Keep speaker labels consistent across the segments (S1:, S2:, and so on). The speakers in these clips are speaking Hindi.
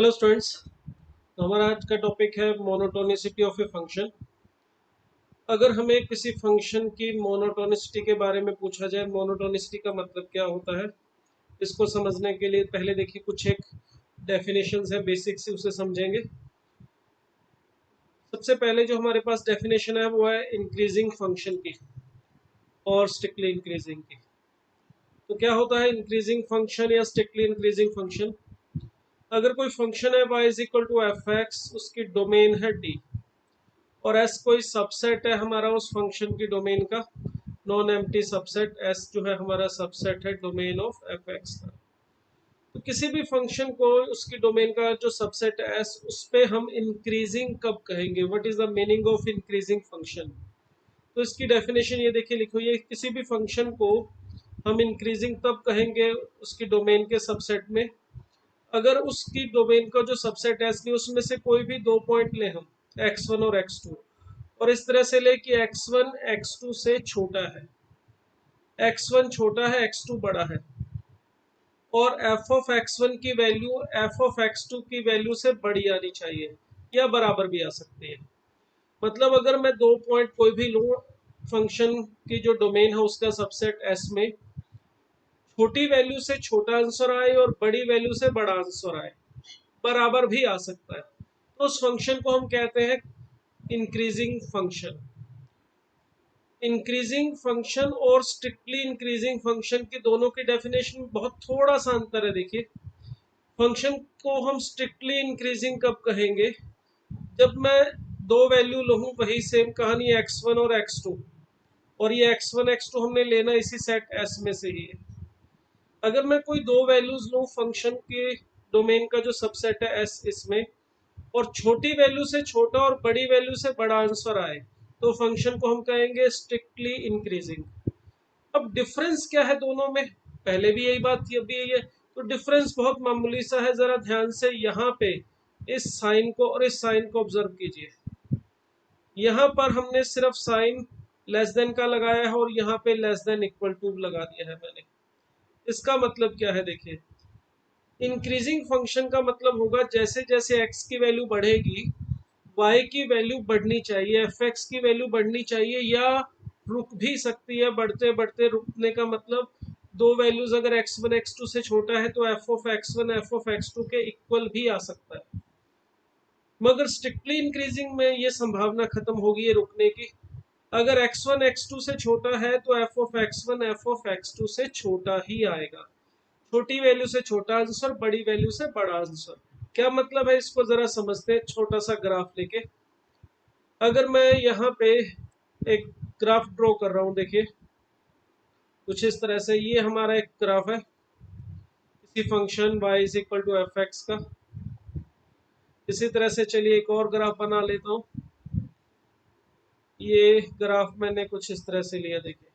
S1: Hello students. तो हमारा आज का टॉपिक है मोनोटोनिसिटी ऑफ ए फंक्शन। अगर हमें किसी फंक्शन की मोनोटोनिसिटी के बारे में पूछा जाए, मोनोटोनिसिटी का मतलब क्या होता है, इसको समझने के लिए पहले देखिए कुछ एक डेफिनेशंस है, बेसिक से उसे समझेंगे। सबसे पहले जो हमारे पास डेफिनेशन है वो है इंक्रीजिंग फंक्शन की और स्ट्रिक्टली इंक्रीजिंग की। तो क्या होता है इंक्रीजिंग फंक्शन या स्ट्रिक्टली इंक्रीजिंग फंक्शन? अगर कोई फंक्शन है y is equal to f x, उसकी डोमेन है d और S कोई सबसेट है हमारा उस फंक्शन की डोमेन का, नॉन एम्प्टी सबसेट। S जो है हमारा सबसेट है डोमेन ऑफ एफ एक्स का। तो किसी भी फंक्शन को उसकी डोमेन का जो सबसेट है S, उस पे हम इंक्रीजिंग कब कहेंगे? What is the meaning of increasing function? तो इसकी डेफिनेशन ये देखिए, लिखो, ये किसी भी फंक्शन को हम इंक्रीजिंग तब कहेंगे उसकी डोमेन के सबसेट में, अगर उसकी डोमेन का जो सबसेट है S उसमें से कोई भी दो पॉइंट ले हम, x1 और x2, और इस तरह से ले कि x1 x2 से छोटा है, x1 छोटा है x2 बड़ा है, और f ऑफ x1 की वैल्यू f ऑफ x2 की वैल्यू से बड़ी आनी चाहिए या बराबर भी आ सकती है। मतलब अगर मैं दो पॉइंट कोई भी लूँ, फंक्शन की जो डोमेन है उसका सबसेट S में, छोटी वैल्यू से छोटा आंसर आए और बड़ी वैल्यू से बड़ा आंसर आए, बराबर भी आ सकता है, तो उस फंक्शन को हम कहते हैं इंक्रीजिंग फंक्शन। इंक्रीजिंग फंक्शन और स्ट्रिक्टली इंक्रीजिंग फंक्शन की दोनों की डेफिनेशन बहुत थोड़ा सा अंतर है। देखिए, फंक्शन को हम स्ट्रिक्टली इंक्रीजिंग कब कहेंगे? जब मैं दो वैल्यू लूँ, वही सेम कहानी x1 और x2, और ये x1 x2 हमने लेना इसी सेट S में से ही है। अगर मैं कोई दो वैल्यूज लूँ फंक्शन के डोमेन का जो सबसेट है S इसमें, और छोटी वैल्यू से छोटा और बड़ी वैल्यू से बड़ा आंसर आए, तो फंक्शन को हम कहेंगे स्ट्रिक्टली इंक्रीजिंग। अब डिफरेंस क्या है दोनों में? पहले भी यही बात थी, अभी यही है। तो डिफरेंस बहुत मामूली सा है, जरा ध्यान से यहाँ पे इस साइन को और इस साइन को ऑब्जर्व कीजिए। यहाँ पर हमने सिर्फ साइन लेस देन का लगाया है और यहाँ पे लेस देन इक्वल टू लगा दिया है मैंने। इसका मतलब क्या है? देखिए, इंक्रीजिंग फंक्शन का मतलब होगा जैसे जैसे x की वैल्यू बढ़ेगी y की वैल्यू बढ़नी चाहिए, एफ एक्स की वैल्यू बढ़नी चाहिए, या रुक भी सकती है बढ़ते बढ़ते। रुकने का मतलब दो वैल्यूज अगर x1 x2 से छोटा है तो f of x1 f of x2 के इक्वल भी आ सकता है। मगर स्ट्रिक्टली इंक्रीजिंग में ये संभावना खत्म होगी ये रुकने की। अगर x1 x2 से छोटा है तो f of x1 f of x2 से छोटा ही आएगा। छोटी वैल्यू से छोटा आंसर, बड़ी वैल्यू से बड़ा आंसर। क्या मतलब है इसको जरा समझते हैं, छोटा सा ग्राफ लेके। अगर मैं यहाँ पे एक ग्राफ ड्रॉ कर रहा हूँ, देखिए कुछ इस तरह से, ये हमारा एक ग्राफ है किसी function y is equal to f x का। इसी तरह से चलिए एक और ग्राफ बना लेता हूँ। ये ग्राफ मैंने कुछ इस तरह से लिया। देखिए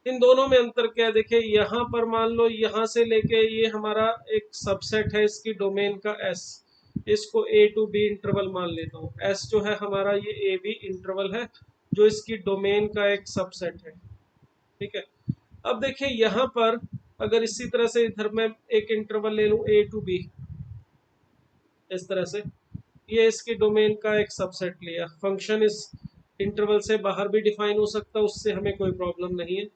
S1: इन दोनों में अंतर क्या है? देखिए यहाँ पर मान लो यहाँ से लेके ये हमारा एक सबसेट है इसकी डोमेन का S, इसको a टू b इंटरवल मान लेता हूँ। S जो है हमारा ये a b इंटरवल है जो इसकी डोमेन का एक सबसेट है। ठीक है, अब देखिए यहाँ पर अगर इसी तरह से इधर मैं एक इंटरवल ले लूँ a टू b, इस तरह से, ये इसकी डोमेन का एक सबसेट लिया। फंक्शन इस इंटरवल से बाहर भी डिफाइन हो सकता है, उससे हमें कोई प्रॉब्लम नहीं है।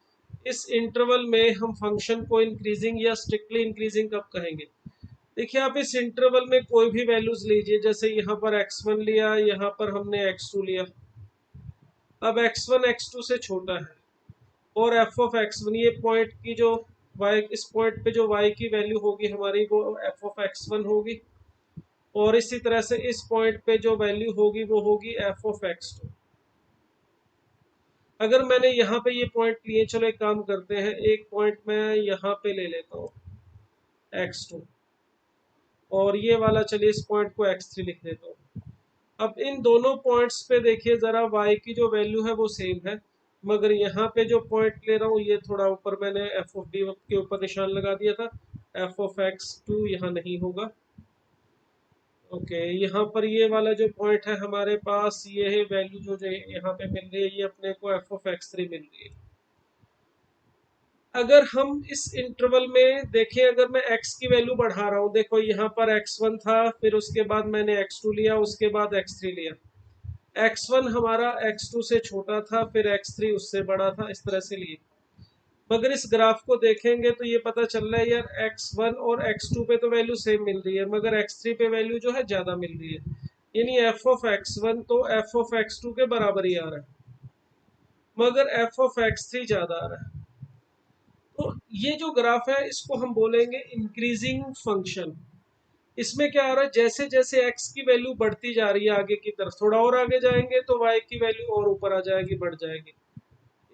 S1: इस इंटरवल में हम फंक्शन को इंक्रीजिंग या स्ट्रिक्टली इंक्रीजिंग कब कहेंगे? देखिए आप इस इंटरवल में कोई भी वैल्यूज लीजिए, जैसे यहाँ पर x1 लिया, यहाँ पर हमने x2 लिया। अब x1 x2 से छोटा है और f ऑफ x1, ये पॉइंट की जो y, इस पॉइंट पे जो y की वैल्यू होगी हमारी वो f ऑफ x1 होगी, और इसी तरह से इस पॉइंट पे जो वैल्यू होगी वो होगी f ऑफ x2। अगर मैंने यहाँ पे ये पॉइंट लिए, चलो एक काम करते हैं, एक पॉइंट मैं यहाँ पे ले लेता हूँ x2, और ये वाला चलिए इस पॉइंट को x3 लिख देता हूँ। अब इन दोनों पॉइंट्स पे देखिए जरा y की जो वैल्यू है वो सेम है, मगर यहाँ पे जो पॉइंट ले रहा हूँ ये थोड़ा ऊपर, मैंने f ऑफ d के ऊपर निशान लगा दिया था, f ऑफ x2 यहाँ नहीं होगा। ओके, यहाँ पर ये वाला जो पॉइंट है हमारे पास, ये है वैल्यू जो जो यहाँ पे मिल रही है, ये अपने को f ऑफ x3 मिल रही है। अगर हम इस इंटरवल में देखें, अगर मैं x की वैल्यू बढ़ा रहा हूँ, देखो यहाँ पर x1 था, फिर उसके बाद मैंने x2 लिया, उसके बाद x3 लिया। x1 हमारा x2 से छोटा था, फिर x3 उससे बड़ा था, इस तरह से लिए। मगर इस ग्राफ को देखेंगे तो ये पता चल रहा है यार x1 और x2 पे तो वैल्यू सेम मिल रही है, मगर x3 पे वैल्यू जो है ज्यादा मिल रही है। यानी f ऑफ x1 तो f ऑफ x2 के बराबर ही आ रहा है, मगर f ऑफ x3 ज्यादा आ रहा है। तो ये जो ग्राफ है इसको हम बोलेंगे इंक्रीजिंग फंक्शन। इसमें क्या आ रहा है, जैसे जैसे x की वैल्यू बढ़ती जा रही है आगे की तरफ, थोड़ा और आगे जाएंगे तो y की वैल्यू और ऊपर आ जाएगी, बढ़ जाएगी।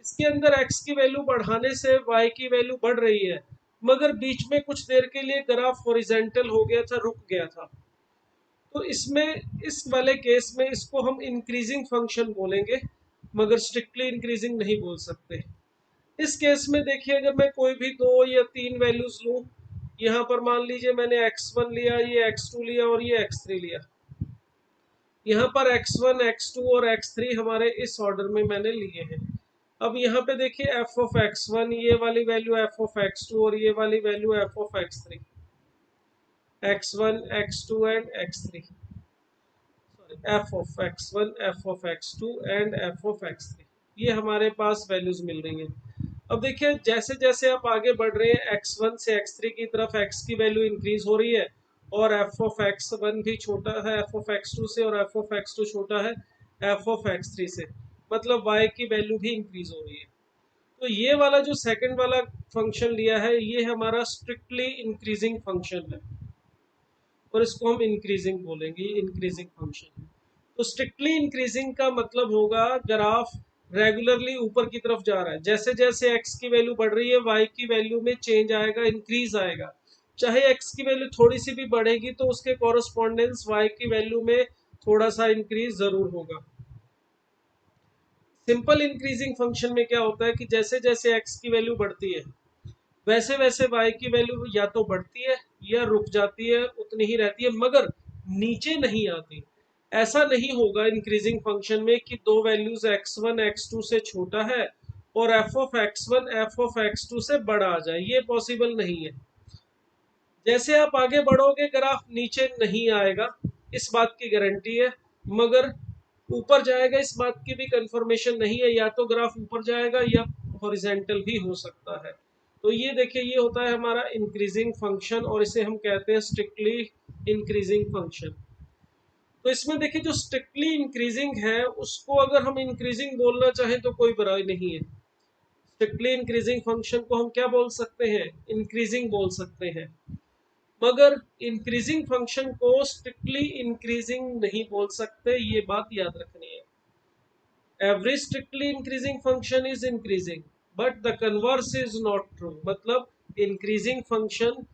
S1: इसके अंदर x की वैल्यू बढ़ाने से y की वैल्यू बढ़ रही है, मगर बीच में कुछ देर के लिए ग्राफ हॉरिजेंटल हो गया था, रुक गया था। तो इसमें इस वाले केस में इसको हम इंक्रीजिंग फंक्शन बोलेंगे, मगर स्ट्रिक्टली इंक्रीजिंग नहीं बोल सकते। इस केस में देखिए, अगर मैं कोई भी 2 या 3 वैल्यूज लूं, यहाँ पर मान लीजिए मैंने x1 लिया, ये x2 लिया और ये x3 लिया। यहाँ पर x1, x2 और x3 हमारे इस ऑर्डर में मैंने लिए हैं। अब यहाँ पे देखिए f ऑफ x1, ये वाली वैल्यू f ऑफ x2 और ये वाली value f of x3, x1, x2 and x3, sorry f of x1, f of x2 and f of x3, ये हमारे पास वैल्यूज मिल रही हैं। अब देखिए जैसे जैसे आप आगे बढ़ रहे हैं x1 से x3 की तरफ, x की वैल्यू इंक्रीज हो रही है, और f ऑफ x1 भी छोटा है f ऑफ x2 से, और f ऑफ x2 छोटा है f ऑफ x3 से, मतलब y की वैल्यू भी इंक्रीज हो रही है। तो ये वाला जो सेकंड वाला फंक्शन लिया है, ये हमारा स्ट्रिक्टली इंक्रीजिंग फंक्शन है, और इसको हम इंक्रीजिंग बोलेंगे, इंक्रीजिंग फंक्शन है। तो स्ट्रिक्टली इंक्रीजिंग का मतलब होगा ग्राफ रेगुलरली ऊपर की तरफ जा रहा है, जैसे जैसे x की वैल्यू बढ़ रही है y की वैल्यू में चेंज आएगा, इंक्रीज आएगा। चाहे x की वैल्यू थोड़ी सी भी बढ़ेगी तो उसके कॉरस्पॉन्डेंस y की वैल्यू में थोड़ा सा इंक्रीज जरूर होगा। सिंपल इंक्रीजिंग फंक्शन में क्या होता है कि जैसे जैसे x की वैल्यू बढ़ती है, वैसे वैसे y की वैल्यू या तो बढ़ती है या रुक जाती है, उतनी ही रहती है, मगर नीचे नहीं आती। ऐसा नहीं होगा इंक्रीजिंग फंक्शन में कि दो वैल्यूज x1 x2 से छोटा है और f of x1 f of x2 से बड़ा आ जाए, ये पॉसिबल नहीं है। जैसे आप आगे बढ़ोगे ग्राफ नीचे नहीं आएगा, इस बात की गारंटी है, मगर ऊपर जाएगा इस बात की भी कंफर्मेशन नहीं है, या तो ग्राफ ऊपर जाएगा या हॉरिजेंटल भी हो सकता है। तो ये देखिए, ये होता है हमारा इंक्रीजिंग फंक्शन, और इसे हम कहते हैं स्ट्रिक्टली इंक्रीजिंग फंक्शन। तो इसमें देखिए जो स्ट्रिक्टली इंक्रीजिंग है उसको अगर हम इंक्रीजिंग बोलना चाहें तो कोई बुराई नहीं है। स्ट्रिक्टली इंक्रीजिंग फंक्शन को हम क्या बोल सकते हैं, इंक्रीजिंग बोल सकते हैं। मगर इंक्रीजिंग फंक्शन को स्ट्रिक्टली इंक्रीजिंग नहीं बोल सकते, ये बात याद रखनी है। Every strictly increasing function is increasing, but the converse is not true, मतलब इंक्रीजिंग फंक्शन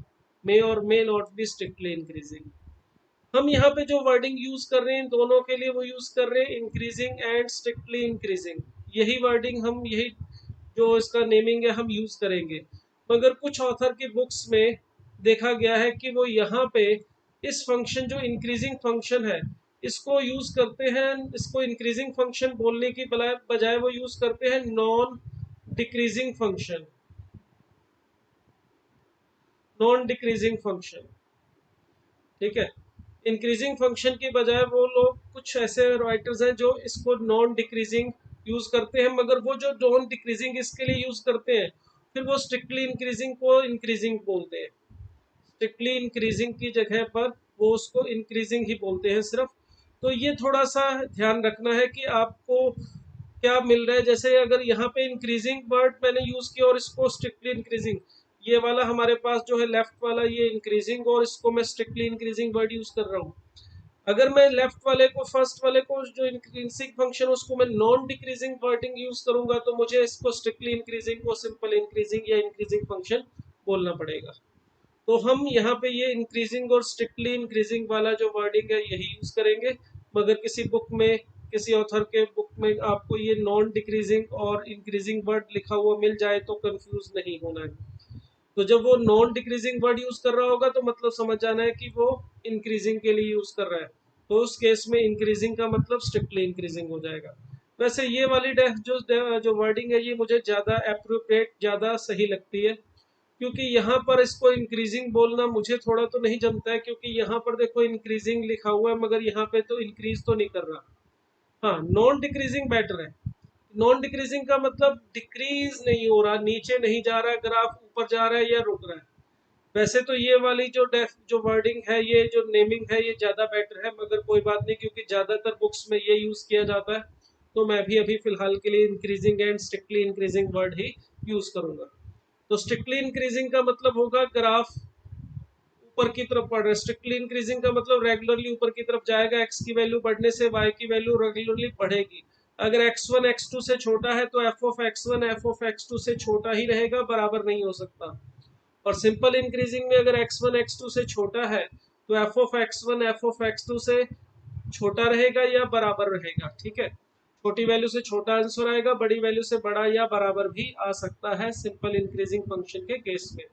S1: मे और may not be strictly increasing. हम यहाँ पे जो वर्डिंग यूज कर रहे हैं दोनों के लिए वो यूज कर रहे हैं इंक्रीजिंग एंड स्ट्रिक्टली इंक्रीजिंग, यही वर्डिंग हम, यही जो इसका नेमिंग है हम यूज करेंगे। मगर कुछ ऑथर की बुक्स में देखा गया है कि वो यहाँ पे इस फंक्शन जो इंक्रीजिंग फंक्शन है इसको यूज करते हैं, इसको इंक्रीजिंग फंक्शन बोलने की बजाय वो यूज करते हैं non decreasing function, non decreasing function. ठीक है, इंक्रीजिंग फंक्शन की बजाय वो लोग, कुछ ऐसे राइटर्स हैं जो इसको नॉन डिक्रीजिंग यूज करते हैं, मगर वो जो नॉन डिक्रीजिंग इसके लिए यूज करते हैं फिर वो स्ट्रिक्टली इंक्रीजिंग को इंक्रीजिंग बोलते हैं। स्ट्रिक्टली इंक्रीजिंग की जगह पर वो उसको इंक्रीजिंग ही बोलते हैं सिर्फ। तो ये थोड़ा सा ध्यान रखना है कि आपको क्या मिल रहा है। जैसे अगर यहाँ पे इंक्रीजिंग वर्ड मैंने यूज किया और इसको स्ट्रिक्टली इंक्रीजिंग, ये वाला हमारे पास जो है लेफ्ट वाला ये इंक्रीजिंग, और इसको मैं स्ट्रिक्टली इंक्रीजिंग वर्ड यूज कर रहा हूँ। अगर मैं लेफ्ट वाले को, फर्स्ट वाले को जो इंक्रीजिंग फंक्शन उसको मैं नॉन डिक्रीजिंग वर्डिंग यूज करूंगा तो मुझे इसको स्ट्रिक्टली इंक्रीजिंग को सिंपल इंक्रीजिंग या इंक्रीजिंग फंक्शन बोलना पड़ेगा। तो हम यहाँ पे ये इंक्रीजिंग और स्ट्रिक्टली इंक्रीजिंग वाला जो वर्डिंग है यही यूज करेंगे। मगर किसी बुक में, किसी ऑथर के बुक में आपको ये नॉन डिक्रीजिंग और इंक्रीजिंग वर्ड लिखा हुआ मिल जाए तो कंफ्यूज नहीं होना है। तो जब वो नॉन डिक्रीजिंग वर्ड यूज कर रहा होगा तो मतलब समझ जाना है कि वो इंक्रीजिंग के लिए यूज कर रहा है, तो उस केस में इंक्रीजिंग का मतलब स्ट्रिक्टली इंक्रीजिंग हो जाएगा। वैसे ये वाली जो वर्डिंग है ये मुझे ज़्यादा अप्रोप्रिएट, ज़्यादा सही लगती है, क्योंकि यहाँ पर इसको इंक्रीजिंग बोलना मुझे थोड़ा तो नहीं जमता है, क्योंकि यहाँ पर देखो इंक्रीजिंग लिखा हुआ है मगर यहाँ पे तो इंक्रीज तो नहीं कर रहा। हाँ, नॉन डिक्रीजिंग बेटर है। नॉन डिक्रीजिंग का मतलब डिक्रीज नहीं हो रहा, नीचे नहीं जा रहा, ग्राफ ऊपर जा रहा है या रुक रहा है। वैसे तो ये वाली जो वर्डिंग है, ये जो नेमिंग है, ये ज्यादा बेटर है, मगर कोई बात नहीं, क्योंकि ज्यादातर बुक्स में ये यूज किया जाता है, तो मैं भी अभी फिलहाल के लिए increasing and strictly increasing word he use करूंगा। तो स्ट्रिक्टली इंक्रीजिंग का मतलब होगा ग्राफ ऊपर की तरफ बढ़ रहा है। स्ट्रिक्टली इंक्रीजिंग का मतलब रेगुलरली ऊपर की तरफ जाएगा, एक्स की वैल्यू बढ़ने से वाई की वैल्यू रेगुलरली बढ़ेगी। अगर x1 x2 से छोटा है तो f of x1 f of x2 से छोटा ही रहेगा, बराबर नहीं हो सकता। और सिंपल इंक्रीजिंग में अगर x1 x2 से छोटा है तो f of x1 f of x2 से छोटा रहेगा या बराबर रहेगा। ठीक है, छोटी वैल्यू से छोटा आंसर आएगा, बड़ी वैल्यू से बड़ा या बराबर भी आ सकता है सिंपल इंक्रीजिंग फंक्शन के केस में।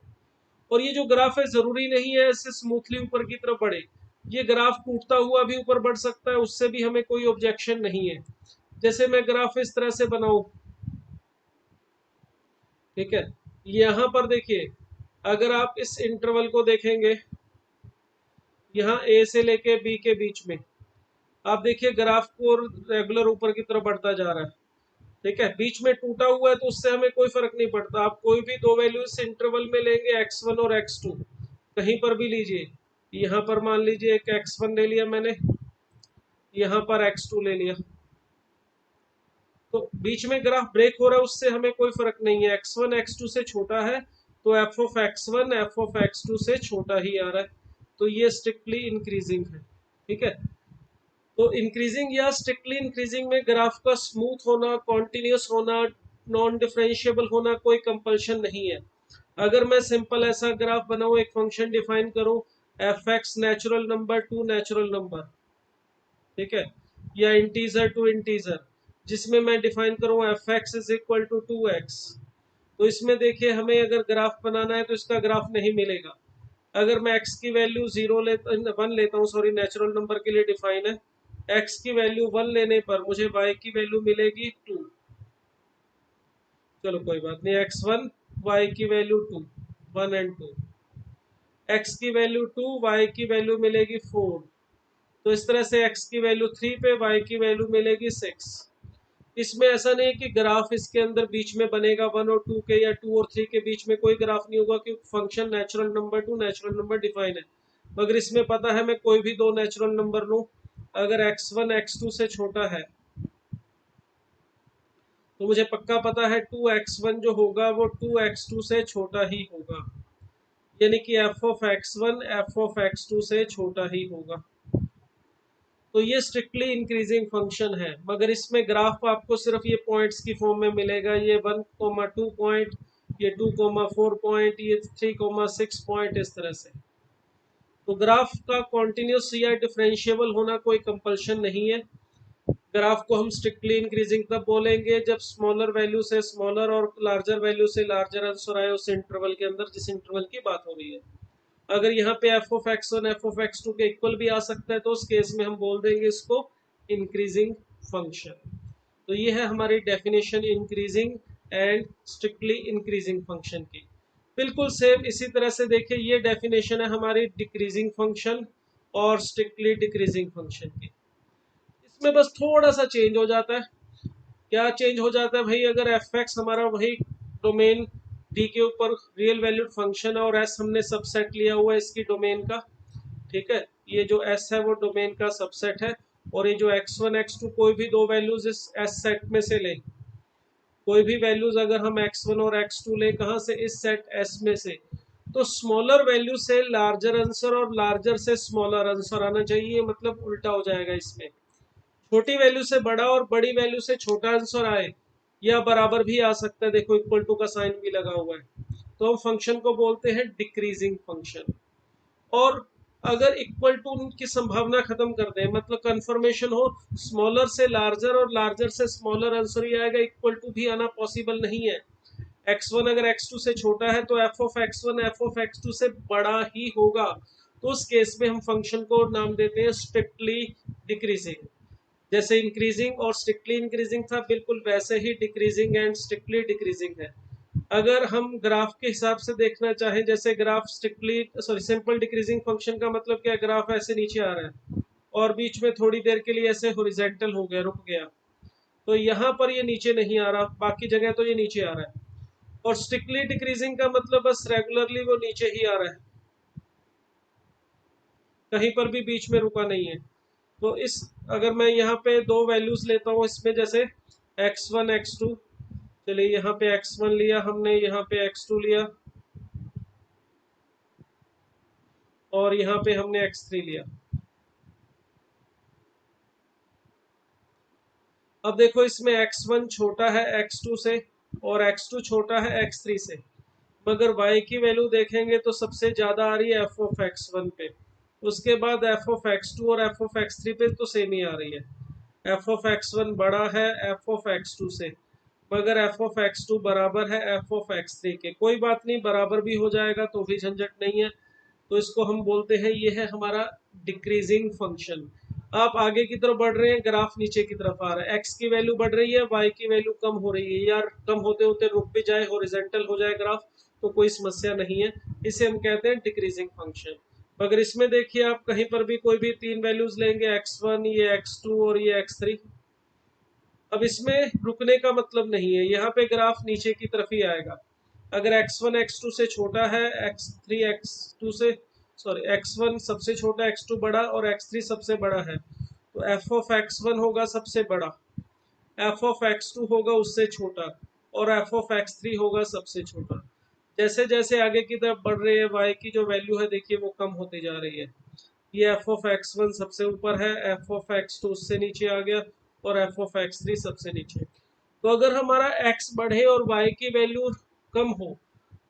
S1: और ये जो ग्राफ है जरूरी नहीं है ऐसे स्मूथली ऊपर की तरफ बढ़े, ये ग्राफ टूटता हुआ भी ऊपर बढ़ सकता है, उससे भी हमें कोई ऑब्जेक्शन नहीं है। जैसे मैं ग्राफ इस तरह से बनाऊं, ठीक है, यहां पर देखिए, अगर आप इस इंटरवल को देखेंगे, यहाँ ए से लेके बी के बीच में, आप देखिए ग्राफ को रेगुलर ऊपर की तरफ बढ़ता जा रहा है। ठीक है, बीच में टूटा हुआ है तो उससे हमें कोई फर्क नहीं पड़ता, आप कोई भी दो वैल्यू इस इंटरवल में लेंगे, x1 और x2, कहीं पर भी लीजिए। यहाँ पर मान लीजिए एक x1 ले लिया मैंने, यहाँ पर x2 ले लिया, तो बीच में ग्राफ ब्रेक हो रहा है, उससे हमें कोई फर्क नहीं है। x1 x2 से छोटा है तो f of x1 f of x2 से छोटा ही आ रहा है, तो ये स्ट्रिक्टली इंक्रीजिंग है। ठीक है, तो इंक्रीजिंग या स्ट्रिक्टली इंक्रीजिंग में ग्राफ का स्मूथ होना, कॉन्टिन्यूस होना, नॉन डिफरेंशिएबल होना कोई कंपल्शन नहीं है। अगर मैं सिंपल ऐसा ग्राफ बनाऊं, एक फंक्शन डिफाइन करूं, f x natural number two natural number, ठीक है, या इंटीजर टू इंटीजर, जिसमें मैं डिफाइन करूं f x is equal to 2x, तो इसमें देखिए हमें अगर ग्राफ बनाना है तो इसका ग्राफ नहीं मिलेगा। अगर मैं x की वैल्यू 1 लेता हूँ, सॉरी नेचुरल नंबर के लिए डिफाइन है, x की वैल्यू 1 लेने पर मुझे y की वैल्यू मिलेगी 2। चलो कोई बात नहीं, x1 y की वैल्यू 2, 1 एंड 2, x की वैल्यू 2, y की वैल्यू मिलेगी 4, तो इस तरह से x की वैल्यू 3 पे y की वैल्यू मिलेगी 6। इसमें ऐसा नहीं कि ग्राफ इसके अंदर बीच में बनेगा 1 और 2 के, या 2 और 3 के बीच में कोई ग्राफ नहीं होगा, क्योंकि function natural number two natural number define है। मगर इसमें पता है मैं कोई भी दो नेचुरल नंबर लूं, अगर x1 x2 से छोटा है तो मुझे पक्का पता है 2x1 जो होगा वो 2x2 से छोटा ही होगा, यानी कि f of x1 f of x2 से छोटा ही होगा। तो ये स्ट्रिक्टली इंक्रीजिंग फंक्शन है, मगर इसमें ग्राफ आपको सिर्फ ये पॉइंट्स की फॉर्म में मिलेगा, ये 1,2 पॉइंट, ये 2,4 पॉइंट, ये 3,6 पॉइंट, इस तरह से। तो ग्राफ का कॉन्टिन्यूस या डिफरेंशिएबल होना कोई कंपल्शन नहीं है। ग्राफ को हम स्ट्रिक्टली इंक्रीजिंग तब बोलेंगे जब स्मॉलर वैल्यू से स्मॉलर और लार्जर वैल्यू से लार्जर आंसर आए उस इंटरवल के अंदर, जिस इंटरवल की बात हो रही है। अगर यहाँ पे f of x1 f of x2 के इक्वल भी आ सकता है तो उस केस में हम बोल देंगे इसको इंक्रीजिंग फंक्शन। तो ये है हमारी definition increasing and strictly increasing function की। बिल्कुल सेम इसी तरह से देखिए, ये डेफिनेशन है हमारी डिक्रीजिंग फंक्शन और स्ट्रिक्टली डिक्रीजिंग फंक्शन की। इसमें बस थोड़ा सा चेंज हो जाता है। क्या चेंज हो जाता है भाई, अगर एफ एक्स हमारा वही डोमेन डी के ऊपर रियल वैल्यूड फंक्शन है और एस हमने सबसेट लिया हुआ है इसकी डोमेन का, ठीक है, ये जो एस है वो डोमेन का सबसेट है, और ये जो x1 x2 कोई भी दो वैल्यूज इस एस सेट में से ले, कोई भी वैल्यूज अगर हम x1 और x2 ले कहाँ से, इस सेट एस में से, तो स्मॉलर वैल्यू से लार्जर आंसर और लार्जर से स्मॉलर आंसर आना चाहिए, मतलब उल्टा हो जाएगा इसमें। छोटी वैल्यू से बड़ा और बड़ी वैल्यू से छोटा आंसर आए या बराबर भी आ सकता है, देखो इक्वल टू का साइन भी लगा हुआ है, तो हम फंक्शन को बोलते हैं डिक्रीजिंग फंक्शन। और अगर इक्वल टू की संभावना खत्म कर दें, मतलब कंफर्मेशन हो स्मॉलर से लार्जर और लार्जर से स्मॉलर आंसर ही आएगा, इक्वल टू भी आना पॉसिबल नहीं है। x1 अगर x2 से छोटा है तो f of x1 f of x2 से बड़ा ही होगा, तो उस केस में हम फंक्शन को नाम देते हैं स्ट्रिक्टली डिक्रीजिंग। जैसे इंक्रीजिंग और स्ट्रिक्टली इंक्रीजिंग था, बिल्कुल वैसे ही डिक्रीजिंग एंड स्ट्रिक्टली डिक्रीजिंग है। अगर हम ग्राफ के हिसाब से देखना चाहें, जैसे graph strictly sorry simple decreasing function का मतलब क्या है, ग्राफ ऐसे नीचे आ रहा है और बीच में थोड़ी देर के लिए ऐसे हॉरिजॉन्टल हो गया, रुक गया, तो यहाँ पर ये नीचे नहीं आ रहा, बाकी जगह तो ये नीचे आ रहा है। और स्ट्रिक्टली डिक्रीजिंग का मतलब बस रेगुलरली वो नीचे ही आ रहा है, कहीं पर भी बीच में रुका नहीं है। तो इस अगर मैं यहाँ पे दो वैल्यूज लेता हूँ इसमें, जैसे x1 x2, चलिए यहाँ पे x1 लिया हमने, यहाँ पे x2 लिया और यहाँ पे हमने x3 लिया। अब देखो इसमें x1 छोटा है x2 से और x2 छोटा है x3 से, मगर y की वैल्यू देखेंगे तो सबसे ज्यादा आ रही है f ऑफ x1 पे, उसके बाद f ऑफ x2 और f ऑफ x3 पे तो सेम ही आ रही है। f ऑफ x1 बड़ा है f ऑफ x2 से, मगर f ऑफ x2 बराबर है f ऑफ x3 के। कोई बात नहीं, बराबर भी हो जाएगा तो भी झंझट नहीं है। तो इसको हम बोलते हैं ये है हमारा डिक्रीजिंग फंक्शन। आप आगे की तरफ बढ़ रहे हैं, ग्राफ नीचे की तरफ आ रहा है, x की वैल्यू बढ़ रही है, y की वैल्यू कम हो रही है, यार कम होते होते रुक भी जाए, हॉरिजॉन्टल हो जाए ग्राफ, तो कोई समस्या नहीं है, इसे हम कहते हैं डिक्रीजिंग फंक्शन। मगर इसमें देखिए आप कहीं पर भी कोई भी तीन वैल्यूज लेंगे, x1, ये x2 और ये x3, अब इसमें रुकने का मतलब नहीं है, यहाँ पे ग्राफ नीचे की तरफ ही आएगा। अगर x1 x2 से छोटा है, x3 x2 से सॉरी x1 सबसे छोटा, x2 बड़ा और x3 सबसे बड़ा है, तो f ऑफ x1 होगा सबसे बड़ा, f ऑफ x2 होगा उससे छोटा और f ऑफ x3 होगा सबसे छोटा। जैसे जैसे आगे की तरफ बढ़ रहे हैं, y की जो वैल्यू है देखिए वो कम होती जा रही है। ये f ऑफ x1 सबसे ऊपर है, f ऑफ x2 उससे नीचे आ गया और f ऑफ x3 सबसे नीचे। तो अगर हमारा x बढ़े और y की वैल्यू कम हो,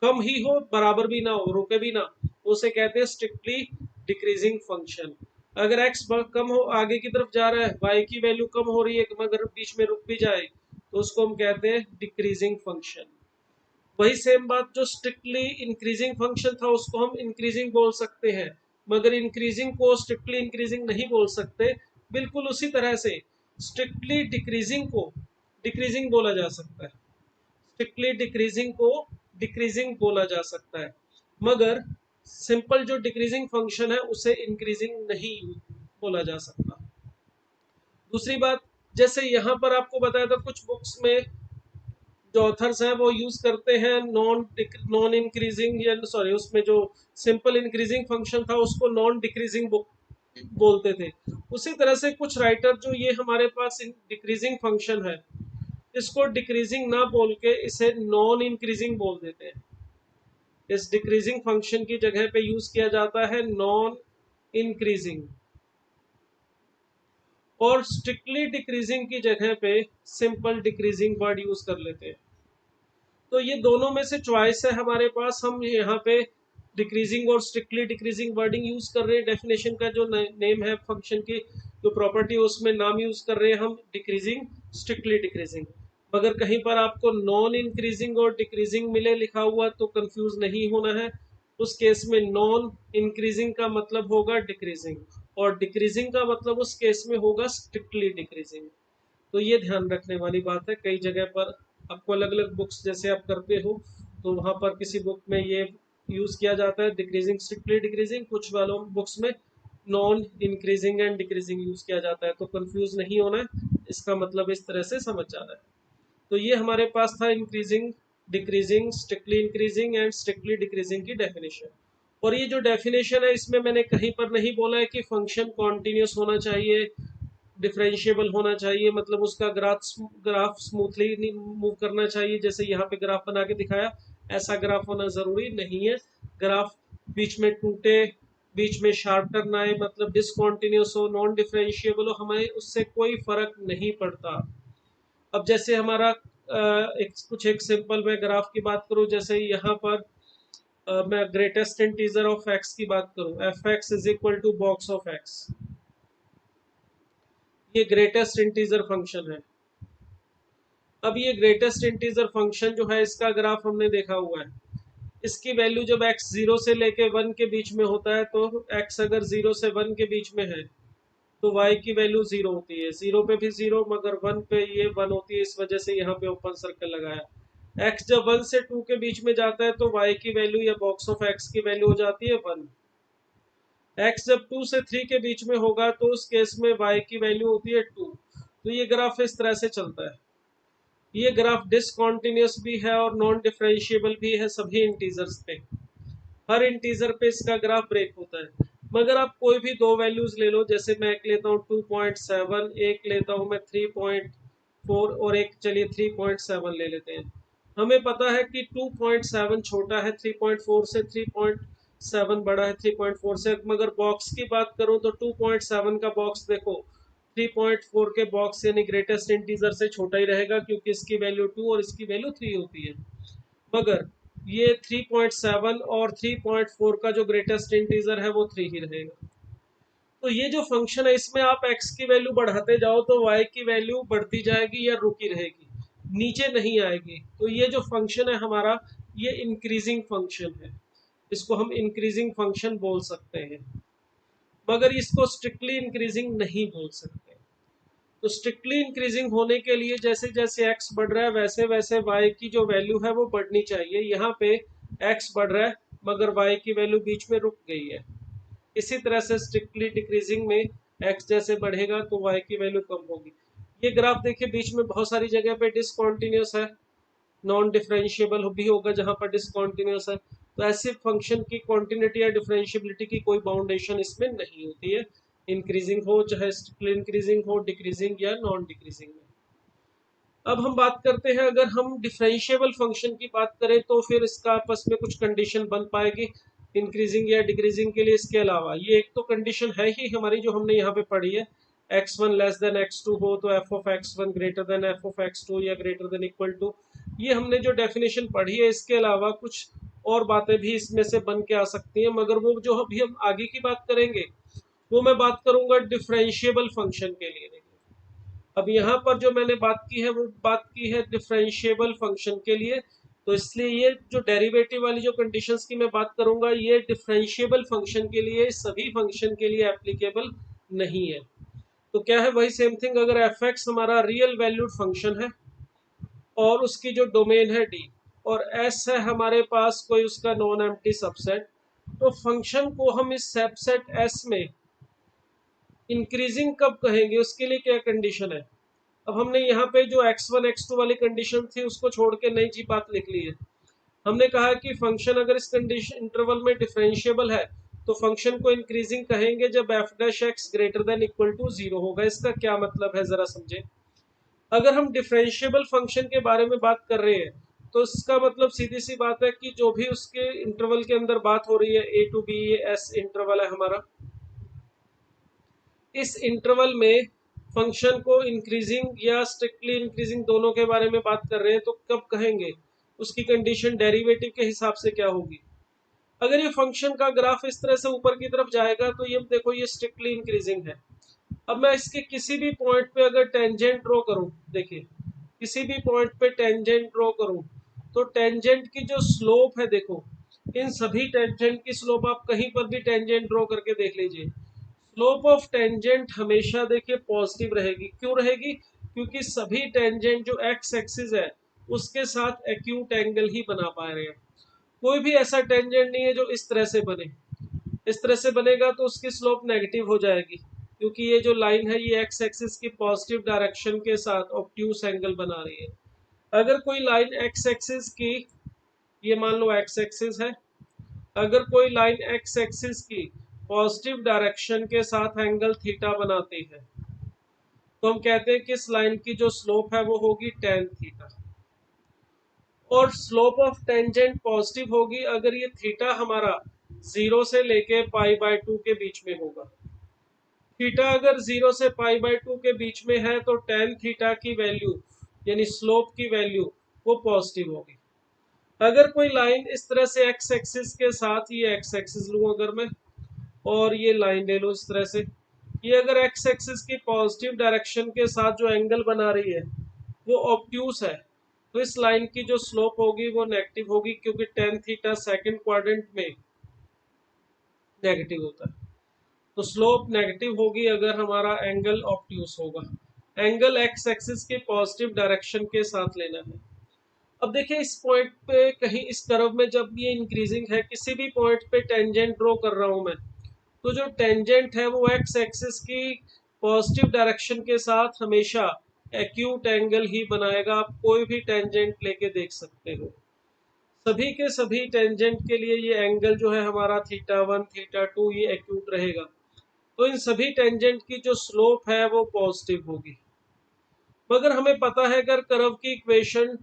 S1: कम ही हो, बराबर भी ना हो, रुके भी ना, उसे कहते हैं स्ट्रिक्टली डिक्रीजिंग फंक्शन। अगर x कम हो, आगे की तरफ जा रहा है, y की वैल्यू कम हो रही है मगर बीच में रुक भी जाए, तो उसको हम कहते हैं डिक्रीजिंग फंक्शन। वही सेम बात जो स्ट्रिक्टली इंक्रीजिंग फंक्शन था उसको हम इंक्रीजिंग बोल सकते हैं, मगर इंक्रीजिंग को स्ट्रिक्टली इंक्रीजिंग नहीं बोल सकते। बिल्कुल उसी तरह से स्ट्रिक्टली डिक्रीजिंग को डिक्रीजिंग बोला जा सकता है, स्ट्रिक्टली डिक्रीजिंग को डिक्रीजिंग बोला जा सकता है, मगर सिंपल जो डिक्रीजिंग फंक्शन है उसे इंक्रीजिंग नहीं बोला जा सकता। दूसरी बात, जैसे यहाँ पर आपको बताया था कुछ बुक्स में जो ऑथर्स हैं वो यूज करते हैं नॉन इंक्रीजिंग या सॉरी उसमें जो सिंपल इंक्रीजिंग फंक्शन था उसको नॉन डिक्रीजिंग बोलते थे। उसी तरह से कुछ राइटर जो ये हमारे पास डिक्रीजिंग फंक्शन है इसको डिक्रीजिंग ना बोल के इसे नॉन इंक्रीजिंग बोल देते हैं। इस डिक्रीजिंग फंक्शन की जगह पे यूज किया जाता है नॉन इंक्रीजिंग, और स्ट्रिक्टली डिक्रीजिंग की जगह पे सिंपल डिक्रीजिंग वर्ड यूज कर लेते हैं। तो ये दोनों में से चॉइस है हमारे पास, हम यहाँ पे डिक्रीजिंग और स्ट्रिक्टली डिक्रीजिंग वर्डिंग यूज कर रहे हैं। डेफिनेशन का जो नेम है फंक्शन की जो प्रॉपर्टी है उसमें नाम यूज कर रहे हैं हम डिक्रीजिंग स्ट्रिक्टली डिक्रीजिंग। मगर कहीं पर आपको नॉन इंक्रीजिंग और डिक्रीजिंग मिले लिखा हुआ तो कंफ्यूज नहीं होना है, उस केस में नॉन इंक्रीजिंग का मतलब होगा डिक्रीजिंग और डिक्रीजिंग का मतलब उस केस में होगा स्ट्रिक्टली डिक्रीजिंग। तो ये ध्यान रखने वाली बात है। कई जगह पर आपको अलग अलग बुक्स जैसे आप करते हो तो वहां पर किसी बुक में ये यूज किया जाता है डिक्रीजिंग स्ट्रिक्टली डिक्रीजिंग, कुछ वालों बुक्स में non increasing and decreasing use किया जाता है। तो कंफ्यूज नहीं होना है, इसका मतलब इस तरह से समझ जाना है। तो ये हमारे पास था increasing, decreasing, strictly increasing and strictly decreasing की डेफिनेशन। और ये जो डेफिनेशन है इसमें मैंने कहीं पर नहीं बोला है कि फंक्शन कॉन्टिन्यूस होना चाहिए, डिफरेंशिएबल होना चाहिए, मतलब उसका ग्राफ स्मूथली मूव करना चाहिए जैसे यहाँ पे ग्राफ बना के दिखाया, ऐसा ग्राफ होना जरूरी नहीं है। ग्राफ बीच में टूटे, बीच में शार्प टर्न आए, मतलब डिसकॉन्टिन्यूस हो, नॉन डिफरेंशिएबल हो, हमें उससे कोई फर्क नहीं पड़ता। अब जैसे हमारा एक सिंपल मैं ग्राफ की बात करूं, जैसे यहाँ पर मैं ग्रेटेस्ट इंटीजर ऑफ एक्स की बात करूं, f x is equal to box of x, ये ग्रेटेस्ट इंटीजर फंक्शन है। अब ये ग्रेटेस्ट इंटीजर फंक्शन जो है इसका ग्राफ हमने देखा हुआ है, इसकी वैल्यू जब x 0 से लेके 1 के बीच में होता है, तो x अगर 0 से 1 के बीच में है तो y की वैल्यू 0 होती है, 0 पे भी 0, मगर 1 पे ये 1 होती है, इस वजह से यहाँ पे ओपन सर्कल लगाया। x जब 1 से 2 के बीच में जाता है तो y की वैल्यू या बॉक्स ऑफ x की वैल्यू हो जाती है 1। x जब 2 से 3 के बीच में होगा तो उस केस में y की वैल्यू होती है 2। तो ये ग्राफ इस तरह से चलता है। ये ग्राफ डिसकंटिन्यूअस भी है और नॉन डिफरेंशिएबल भी है सभी इंटीजर्स पे। हर इंटीजर पे इसका ग्राफ ब्रेक होता है। मगर आप कोई भी दो वैल्यूज ले लो, जैसे मैं एक लेता हूँ 2.7, एक लेता हूँ मैं 3.4 और एक चलिए 3.7 ले लेते हैं। हमें पता है कि 2.7 छोटा है 3.4 से, 3.7 बड़ा है 3.4 से। मगर बॉक्स की बात करूं तो 2.7 का बॉक्स देखो 3.4 के बॉक्स यानी ग्रेटेस्ट इंटीजर से छोटा ही रहेगा, क्योंकि इसकी वैल्यू 2 और इसकी वैल्यू 3 होती है। मगर ये 3.7 और 3.4 का जो ग्रेटेस्ट इंटीजर है वो 3 ही रहेगा। तो ये जो फंक्शन है इसमें आप x की वैल्यू बढ़ाते जाओ तो y की वैल्यू बढ़ती जाएगी या रुकी रहेगी, नीचे नहीं आएगी। तो ये जो फंक्शन है हमारा, ये इंक्रीजिंग फंक्शन है, इसको हम इंक्रीजिंग फंक्शन बोल सकते हैं। मगर इसको स्ट्रिक्टली इंक्रीजिंग नहीं बोल सकते। तो स्ट्रिक्टली इंक्रीजिंग होने के लिए जैसे जैसे x बढ़ रहा है वैसे वैसे y की जो वैल्यू है वो बढ़नी चाहिए। यहाँ पे x बढ़ रहा है मगर y की वैल्यू बीच में रुक गई है। इसी तरह से स्ट्रिक्टली डिक्रीजिंग में x जैसे बढ़ेगा तो y की वैल्यू कम होगी। ये ग्राफ देखिए बीच में बहुत सारी जगह पे डिसकंटिन्यूअस है, नॉन डिफरेंशिएबल भी होगा जहां पर डिसकंटिन्यूअस है। तो ऐसे फंक्शन की कॉन्टिन्यूटी या डिफरेंशिएबिलिटी की कोई बाउंडेशन इसमें नहीं होती है, इंक्रीजिंग हो चाहे स्ट्रिक्टली इंक्रीजिंग हो, डिक्रीजिंग या नॉन डिक्रीजिंग में। अब हम बात करते हैं, अगर हम डिफरेंशिएबल फंक्शन की बात करें तो फिर इसका आपस में कुछ कंडीशन बन पाएगी इंक्रीजिंग या डिक्रीजिंग के लिए। इसके अलावा ये एक तो कंडीशन है ही हमारी जो हमने यहाँ पे पढ़ी है, x1 लेस देन x2 हो तो f of x1 greater than f of x2 या ग्रेटर देन इक्वल टू। ये हमने जो डेफिनेशन पढ़ी है, इसके अलावा कुछ और बातें भी इसमें से बन के आ सकती हैं, मगर वो जो अभी हम आगे की बात करेंगे वो मैं बात करूंगा डिफरेंशिएबल फंक्शन के लिए। अब यहाँ पर जो मैंने बात की है वो बात की है डिफरेंशिएबल फंक्शन के लिए, तो इसलिए ये जो डेरिवेटिव वाली जो कंडीशंस की मैं बात करूंगा ये डिफरेंशिएबल फंक्शन के लिए, सभी फंक्शन के लिए एप्लीकेबल नहीं है। तो क्या है, वही सेम थिंग, अगर एफ एक्स हमारा रियल वैल्यूड फंक्शन है और उसकी जो डोमेन है डी और एस है हमारे पास कोई उसका नॉन एम्प्टी सबसेट, तो फंक्शन को हम इस सबसेट एस में इंक्रीजिंग कब कहेंगे, उसके लिए क्या कंडीशन है। अब हमने यहाँ पे जो x1 x2 वाली कंडीशन थी उसको छोड़ के नई जी बात लिख ली है। हमने कहा कि फंक्शन अगर इस कंडीशन इंटरवल में डिफरेंशिएबल है तो फंक्शन को इंक्रीजिंग कहेंगे जब f dash x greater than equal to 0 होगा। इसका क्या मतलब है जरा समझे। अगर हम डिफरेंशिएबल फंक्शन के बारे में बात कर रहे हैं तो इसका मतलब सीधी सी बात है कि जो भी उसके इंटरवल के अंदर बात हो रही है a टू b, ये s इंटरवल है हमारा, इस इंटरवल में फंक्शन को इंक्रीजिंग या स्ट्रिक्टली इंक्रीजिंग दोनों के बारे में बात कर रहे हैं तो कब कहेंगे, उसकी कंडीशन डेरिवेटिव के हिसाब से क्या होगी। अगर ये फंक्शन का ग्राफ इस तरह से ऊपर की तरफ जाएगा तो ये देखो ये स्ट्रिक्टली इंक्रीजिंग है। अब मैं इसके किसी भी पॉइंट पे अगर टेंजेंट ड्रॉ करूं, देखिए किसी भी पॉइंट पे टेंजेंट ड्रॉ करूं तो टेंजेंट की जो स्लोप है, देखो इन सभी टेंजेंट की स्लोप आप कहीं पर भी टेंजेंट ड्रॉ करके देख लीजिए, स्लोप ऑफ टेंजेंट हमेशा देखिए पॉजिटिव रहेगी। क्यों रहेगी, क्योंकि सभी टेंजेंट जो एक्स एक्सिस है उसके साथ एक्यूट एंगल ही बना पा रहे हैं। कोई भी ऐसा टेंजेंट नहीं है जो इस तरह से बने, इस तरह से बनेगा तो उसकी स्लोप नेगेटिव हो जाएगी, क्योंकि ये जो लाइन है ये एक्स एक्सिस की पॉजिटिव डायरेक्शन के साथ ऑब्ट्यूस एंगल बना रही है। अगर कोई लाइन एक्स एक्सिस की, ये मान लो एक्स एक्सिस है, अगर कोई लाइन एक्स एक्सिस की पॉजिटिव डायरेक्शन के साथ एंगल थीटा बनाती है तो हम कहते हैं कि इस लाइन की जो स्लोप है वो होगी टेन थीटा। और स्लोप ऑफ टेंजेंट पॉजिटिव होगी अगर ये थीटा हमारा 0 से लेके π/2 के बीच में होगा। थीटा अगर 0 से π/2 के बीच में है तो टेन थीटा की वैल्यू यानी स्लोप की वैल्यू वो पॉजिटिव होगी। अगर कोई लाइन इस तरह से एक्स एक्सिस के साथ, ये एक्स एक्सिस लूं अगर मैं और ये लाइन ले लो इस तरह से, ये अगर एक्स एक्सिस की पॉजिटिव डायरेक्शन के साथ जो एंगल बना रही है वो ऑब्ट्यूस है, तो इस लाइन की जो स्लोप होगी वो नेगेटिव होगी, क्योंकि टेन थीटा सेकंड क्वाड्रेंट में नेगेटिव होता है। तो स्लोप नेगेटिव होगी अगर हमारा एंगल ऑब्ट्यूस होगा। एंगल एक्स एक्सिस के पॉजिटिव डायरेक्शन के साथ लेना है। अब देखिए इस पॉइंट पे कहीं इस कर्व में जब ये इंक्रीजिंग है, किसी भी पॉइंट पे टेंजेंट ड्रॉ कर रहा हूं मैं, तो जो टेंजेंट है वो एक्स एक्सिस की पॉजिटिव डायरेक्शन के साथ हमेशा एक्यूट एंगल ही बनाएगा। आप कोई भी टेंजेंट लेके देख सकते हो, सभी के सभी टेंजेंट के लिए ये एंगल जो है हमारा θ1 θ2 ये एक्यूट रहेगा। तो इन सभी टेंजेंट की जो स्लोप है वो पॉजिटिव होगी। मगर हमें पता है अगर कर्व की equation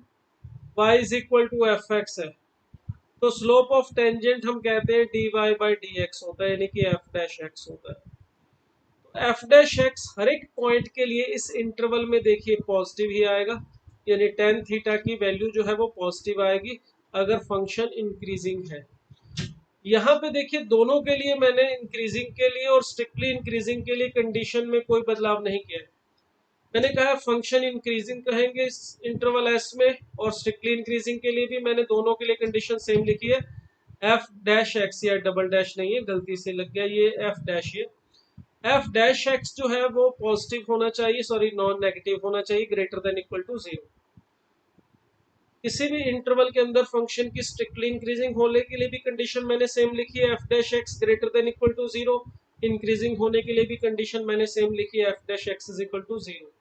S1: y is equal to f x है, तो स्लोप ऑफ टेंजेंट हम कहते हैं dy बाई डी एक्स होता है, यानी कि एफ डैश एक्स होता है। तो एफ डैश एक्स हर एक पॉइंट के लिए इस इंटरवल में देखिए पॉजिटिव ही आएगा, यानी टेन थीटा की वैल्यू जो है वो पॉजिटिव आएगी अगर फंक्शन इंक्रीजिंग है। यहाँ पे देखिए दोनों के लिए मैंने इंक्रीजिंग के लिए और स्ट्रिक्टली इंक्रीजिंग के लिए कंडीशन में कोई बदलाव नहीं किया है। मैंने कहा फंक्शन इंक्रीजिंग कहेंगे इस इंटरवल एस में, और स्ट्रिक्टली इंक्रीजिंग के लिए भी मैंने दोनों के लिए कंडीशन सेम लिखी है। एफ डैश एक्स, या डबल डैश नहीं है, गलती से लग गया, ये एफ डैश, ये एफ डैश एक्स जो है वो पॉजिटिव होना चाहिए, सॉरी नॉन नेगेटिव होना चाहिए, ग्रेटर देन इक्वल टू 0। किसी भी इंटरवल के अंदर फंक्शन की स्ट्रिक्टली इंक्रीजिंग होने के लिए भी कंडीशन मैंने सेम लिखी है, f dash x greater than equal to 0। Increasing होने के लिए भी कंडीशन मैंने सेम लिखी है, f dash x is equal to 0।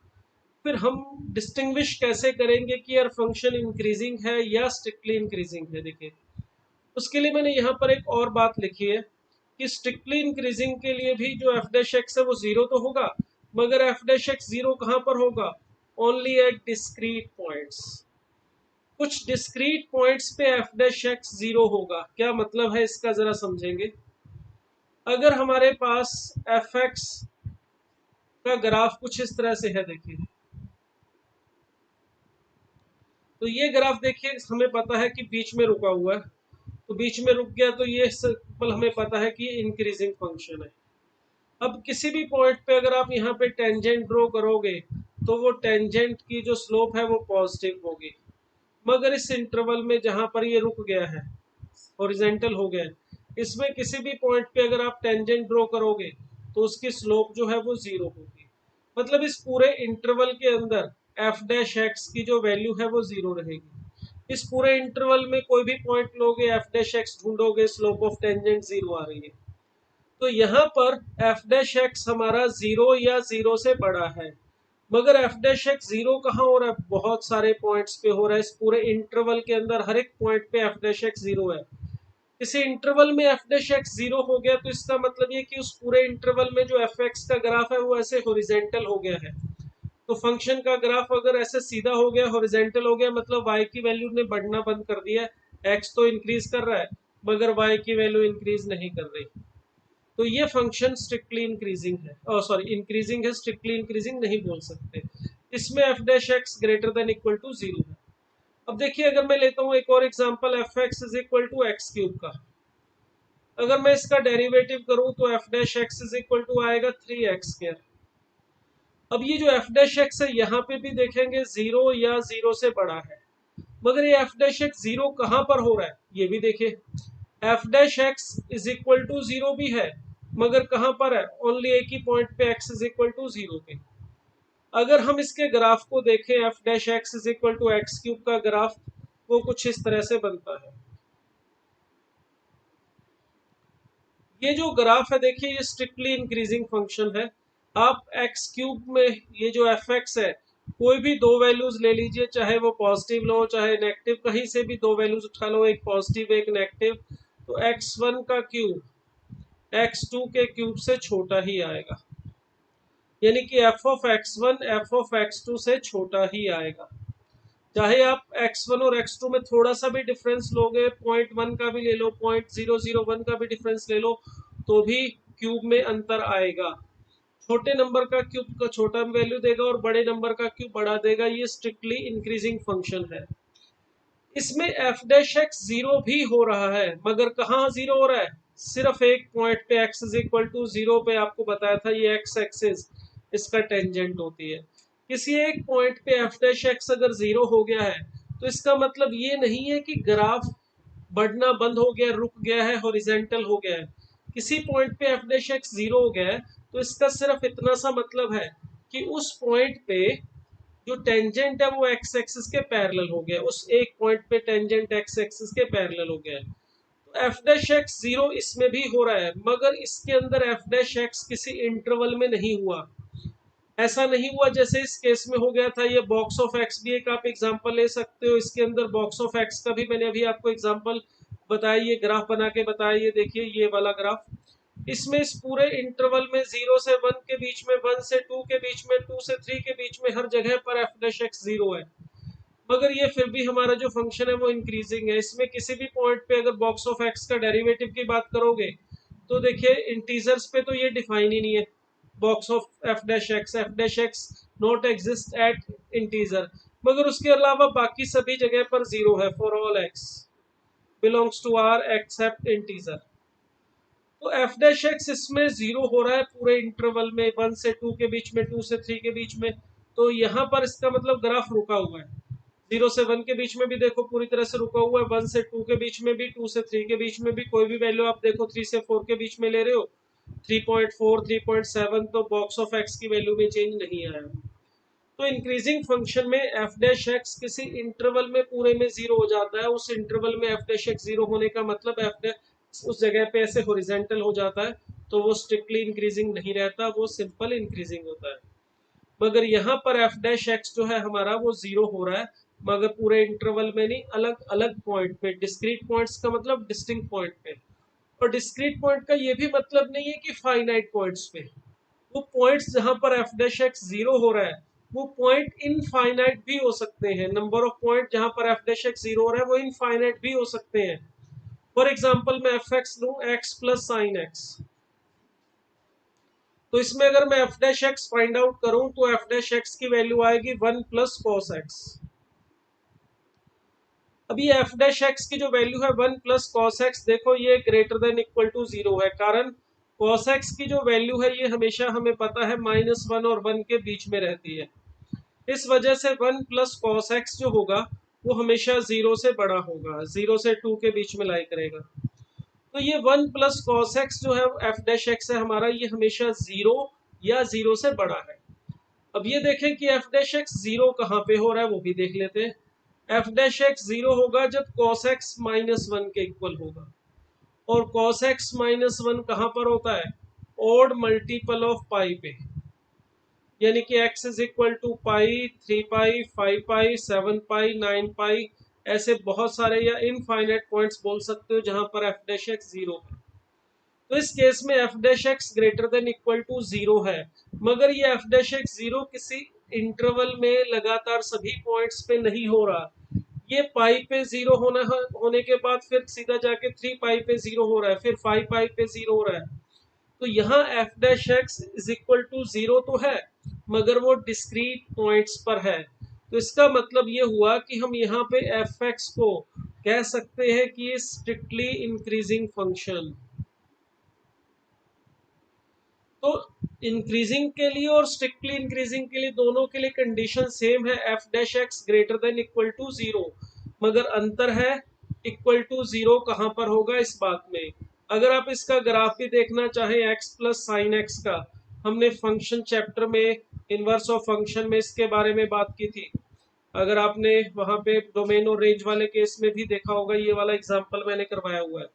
S1: फिर हम डिस्टिंग्विश कैसे करेंगे कि यार फंक्शन इंक्रीजिंग है या स्ट्रिक्टली इंक्रीजिंग है? देखिए उसके लिए मैंने यहाँ पर एक और बात लिखी है कि स्ट्रिक्टली इंक्रीजिंग के लिए भी जो एफ डैश एक्स है वो 0 तो होगा, मगर एफ डैश एक्स 0 कहाँ पर होगा? Only at discrete points. कुछ डिस्क्रीट पॉइंट्स पे एफ डैश एक्स 0 होगा। क्या मतलब है इसका, जरा समझेंगे। अगर हमारे पास एफ एक्स का ग्राफ कुछ इस तरह से है, देखिए तो ये ग्राफ देखिए हमें पता है कि बीच में रुका हुआ है, तो बीच में रुक गया तो ये सिंपल हमें पता है कि इंक्रीजिंग फंक्शन है। अब किसी भी पॉइंट पे अगर आप यहाँ पे टेंजेंट ड्रॉ करोगे तो वो टेंजेंट की जो स्लोप है वो पॉजिटिव होगी, मगर इस इंटरवल में जहां पर ये रुक गया है, हॉरिजॉन्टल हो गया है, इसमें किसी भी पॉइंट पे अगर आप टेंजेंट ड्रॉ करोगे तो उसकी स्लोप जो है वो 0 होगी। मतलब इस पूरे इंटरवल के अंदर एफ डैश एक्स की जो वैल्यू है वो 0 रहेगी। इस पूरे इंटरवल में कोई भी पॉइंट लोगे, एफ डैश एक्स ढूंढोगे, स्लोप ऑफ टेंजेंट 0 आ रही है। तो यहाँ पर एफ डैश एक्स हमारा 0 या 0 से बड़ा है, मगर एफ डैश एक्स 0 कहाँ हो रहा है? बहुत सारे पॉइंट्स पे हो रहा है। इस पूरे इंटरवल के अंदर हर एक पॉइंट पे एफ डैश एक्स 0 है। इसी इंटरवल में एफ डैश एक्स 0 हो गया तो इसका मतलब ये कि उस पूरे इंटरवल में जो एफ एक्स का ग्राफ है वो ऐसे हॉरिजॉन्टल हो गया है। तो फंक्शन का ग्राफ अगर ऐसे सीधा हो गया, हॉरिजॉन्टल हो गया, मतलब y की वैल्यू ने बढ़ना बंद कर दिया है। x तो इंक्रीज कर रहा है मगर y की वैल्यू इंक्रीज नहीं कर रही। तो ये फंक्शन स्ट्रिक्टली इंक्रीजिंग है, सॉरी इंक्रीजिंग है, स्ट्रिक्टली इंक्रीजिंग नहीं बोल सकते। इसमें f dash x greater than equal to 0 है। अब देखिए अगर मैं लेता हूँ एक और example, f x is equal to x cube का। अगर मैं इसका डेरिवेटिव करूँ तो F dash x is equal to आएगा 3x स्क्वायर। अब ये जो एफ डैश एक्स है यहाँ पे भी देखेंगे 0 या 0 से बड़ा है, मगर ये एफ डैश एक्स 0 कहाँ पर हो रहा है ये भी देखिए। F dash x is equal to 0 भी है, मगर कहाँ पर है? ओनली एक ही पॉइंट पे x इज इक्वल टू 0 पे। अगर हम इसके ग्राफ को देखें, f dash x is equal to x cube का ग्राफ वो कुछ इस तरह से बनता है। ये जो ग्राफ है देखिए ये स्ट्रिक्टली इंक्रीजिंग फंक्शन है। आप एक्स क्यूब में ये जो एफ एक्स है कोई भी दो वैल्यूज ले लीजिए, चाहे वो पॉजिटिव लो चाहे नेगेटिव, कहीं से भी दो वैल्यूज उठा लो, एक पॉजिटिव एक नेगेटिव, तो x1 का क्यूब x2 के क्यूब से छोटा ही आएगा, यानी कि f of x1 f of x2 से छोटा ही आएगा। चाहे आप x1 और x2 में थोड़ा सा भी डिफरेंस लोगे, 0.1 का भी ले लो, 0.001 का भी डिफरेंस ले लो, तो भी क्यूब में अंतर आएगा। छोटे नंबर का क्यूब का छोटा वैल्यू देगा और बड़े नंबर का क्यूब बड़ा देगा। ये स्ट्रिक्टली इंक्रीजिंग फंक्शन है। इसमें एफ डैश एक्स 0 भी हो रहा है, मगर कहाँ 0 हो रहा है? सिर्फ एक पॉइंट पे x इज इक्वल टू 0 पे। आपको बताया था ये x एक्सिस इसका टेंजेंट होती है। किसी एक पॉइंट पे एफ डैश एक्स अगर 0 हो गया है तो इसका मतलब ये नहीं है कि ग्राफ बढ़ना बंद हो गया, रुक गया है, हॉरिजॉन्टल हो गया है। किसी पॉइंट पे एफ डैश एक्स जीरो हो गया है तो इसका सिर्फ इतना सा मतलब है कि उस पॉइंट पे जो टेंजेंट है वो एक्स एक्सिस के पैरेलल हो गया, उस एक पॉइंट पे टेंजेंट एक्स एक्सिस के पैरेलल हो गया है। तो एफ डैश एक्स जीरो इसमें भी हो रहा है, मगर इसके अंदर एफ डैश एक्स किसी इंटरवल में नहीं हुआ। ऐसा नहीं हुआ जैसे इस केस में हो गया था। ये बॉक्स ऑफ एक्स भी एक आप एग्जांपल ले सकते हो, इसके अंदर बॉक्स ऑफ एक्स का भी मैंने अभी आपको एग्जांपल बताया, ये ग्राफ बना के बताया, ये देखिए ये वाला ग्राफ। इसमें इस पूरे इंटरवल में 0 से 1 के बीच में, 1 से 2 के बीच में, 2 से 3 के बीच में हर जगह पर एफ डैश एक्स जीरो है। मगर ये फिर भी हमारा जो फंक्शन है वो इंक्रीजिंग है। इसमें किसी भी पॉइंट पे अगर बॉक्स ऑफ एक्स का डेरिवेटिव की बात करोगे तो देखिए इंटीजर्स पे तो ये डिफाइन ही नहीं है box of f dash x not exist at integer, मगर उसके अलावा बाकी सभी जगह पर जीरो है for all x belongs to R except integer. तो एफ डैश एक्स इसमें जीरो हो रहा है पूरे इंटरवल में, 1 से 2 के बीच में, 2 से 3 के बीच में। तो यहाँ पर इसका मतलब ग्राफ रुका हुआ है। 0 से 1 के बीच में भी देखो पूरी तरह से रुका हुआ है, 1 से 2 के बीच में भी, 2 से 3 के बीच में भी। कोई भी वैल्यू आप देखो 3 से 4 के बीच में ले रहे हो, 3.4 3.7, तो बॉक्स ऑफ एक्स की वैल्यू में चेंज नहीं आया। तो इंक्रीजिंग फंक्शन में एफ डैश एक्स किसी इंटरवल में पूरे में जीरो हो जाता है। उस इंटरवल में एफ डैश एक्स जीरो होने का मतलब एफ डैश उस जगह पे ऐसे हॉरिजॉन्टल हो जाता है, तो वो स्ट्रिक्टली इंक्रीजिंग नहीं रहता, वो सिंपल इंक्रीजिंग होता है। मगर यहाँ पर एफ डैश एक्स जो है हमारा वो जीरो हो रहा है, मगर पूरे इंटरवल में नहीं, अलग अलग पॉइंट पे। डिस्क्रीट पॉइंट्स का मतलब डिस्टिंक्ट पॉइंट पे, और डिस्क्रीट पॉइंट का ये भी मतलब नहीं है कि फाइनाइट पॉइंट्स पे। वो पॉइंट्स जहां पर एफ डैश एक्स जीरो हो रहा है वो पॉइंट इनफाइनाइट भी हो सकते हैं। नंबर ऑफ पॉइंट जहां पर एफ डैश एक्स जीरो हो रहा है वो इनफाइनाइट भी हो सकते हैं। फॉर एग्जाम्पल मैं एफ एक्स लू, एक्स प्लस साइन एक्स, तो इसमें अगर मैं f dash x find out करूं तो एफ डैश एक्स की वैल्यू आएगी 1 प्लस कॉस एक्स। अभी एफ डैश एक्स की जो वैल्यू है 1 प्लस कॉस एक्स, देखो ये greater than equal to zero है, कारण कॉस एक्स की जो वैल्यू है ये हमेशा हमें पता है -1 और 1 के बीच में रहती है। इस वजह से 1 प्लस कॉस एक्स जो होगा वो हमेशा जीरो से बड़ा होगा, 0 से 2 के बीच में लाई करेगा। तो ये 1 प्लस कॉस एक्स जो है एफ डैश एक्स है हमारा, ये हमेशा जीरो या जीरो से बड़ा है। अब ये देखें कि एफ डैश एक्स जीरो कहाँ पे हो रहा है वो भी देख लेते हैं। एफ डैश एक्स जीरो होगा जब कॉस एक्स -1 के इक्वल होगा, और कॉस एक्स -1 कहाँ पर होता है, ऑड मल्टीपल ऑफ पाई पे, यानी कि x इज इक्वल टू पाई, 3 पाई, 5 पाई, 7 पाई, 9 पाई, ऐसे बहुत सारे या इनफाइनाइट पॉइंट्स बोल सकते हो जहां पर एफ डैश एक्स जीरो है। तो इस केस में f dash x greater than equal to zero है, मगर ये एफ डैश एक्स जीरो किसी इंटरवल में लगातार सभी पॉइंट्स पे नहीं हो रहा। ये पाई पे जीरो होने के बाद फिर सीधा जाके 3 पाई पे जीरो हो रहा है, फिर 5 पाई पे जीरो हो रहा है। तो यहाँ F dash x is equal to zero तो है, मगर वो डिस्क्रीट पॉइंट्स पर है। तो इसका मतलब ये हुआ कि हम यहाँ पे एफ एक्स को कह सकते हैं कि ये स्ट्रिक्टली इंक्रीजिंग फंक्शन। तो इंक्रीजिंग के लिए और स्ट्रिक्टली इंक्रीजिंग के लिए दोनों के लिए कंडीशन सेम है, f dash x greater than equal to zero, मगर अंतर है इक्वल टू जीरो कहाँ पर होगा इस बात में। अगर आप इसका ग्राफ भी देखना चाहें एक्स प्लस साइन एक्स का, हमने फंक्शन चैप्टर में इनवर्स ऑफ फंक्शन में इसके बारे में बात की थी। अगर आपने वहां पे डोमेन और रेंज वाले केस में भी देखा होगा, ये वाला एग्जांपल मैंने करवाया हुआ है।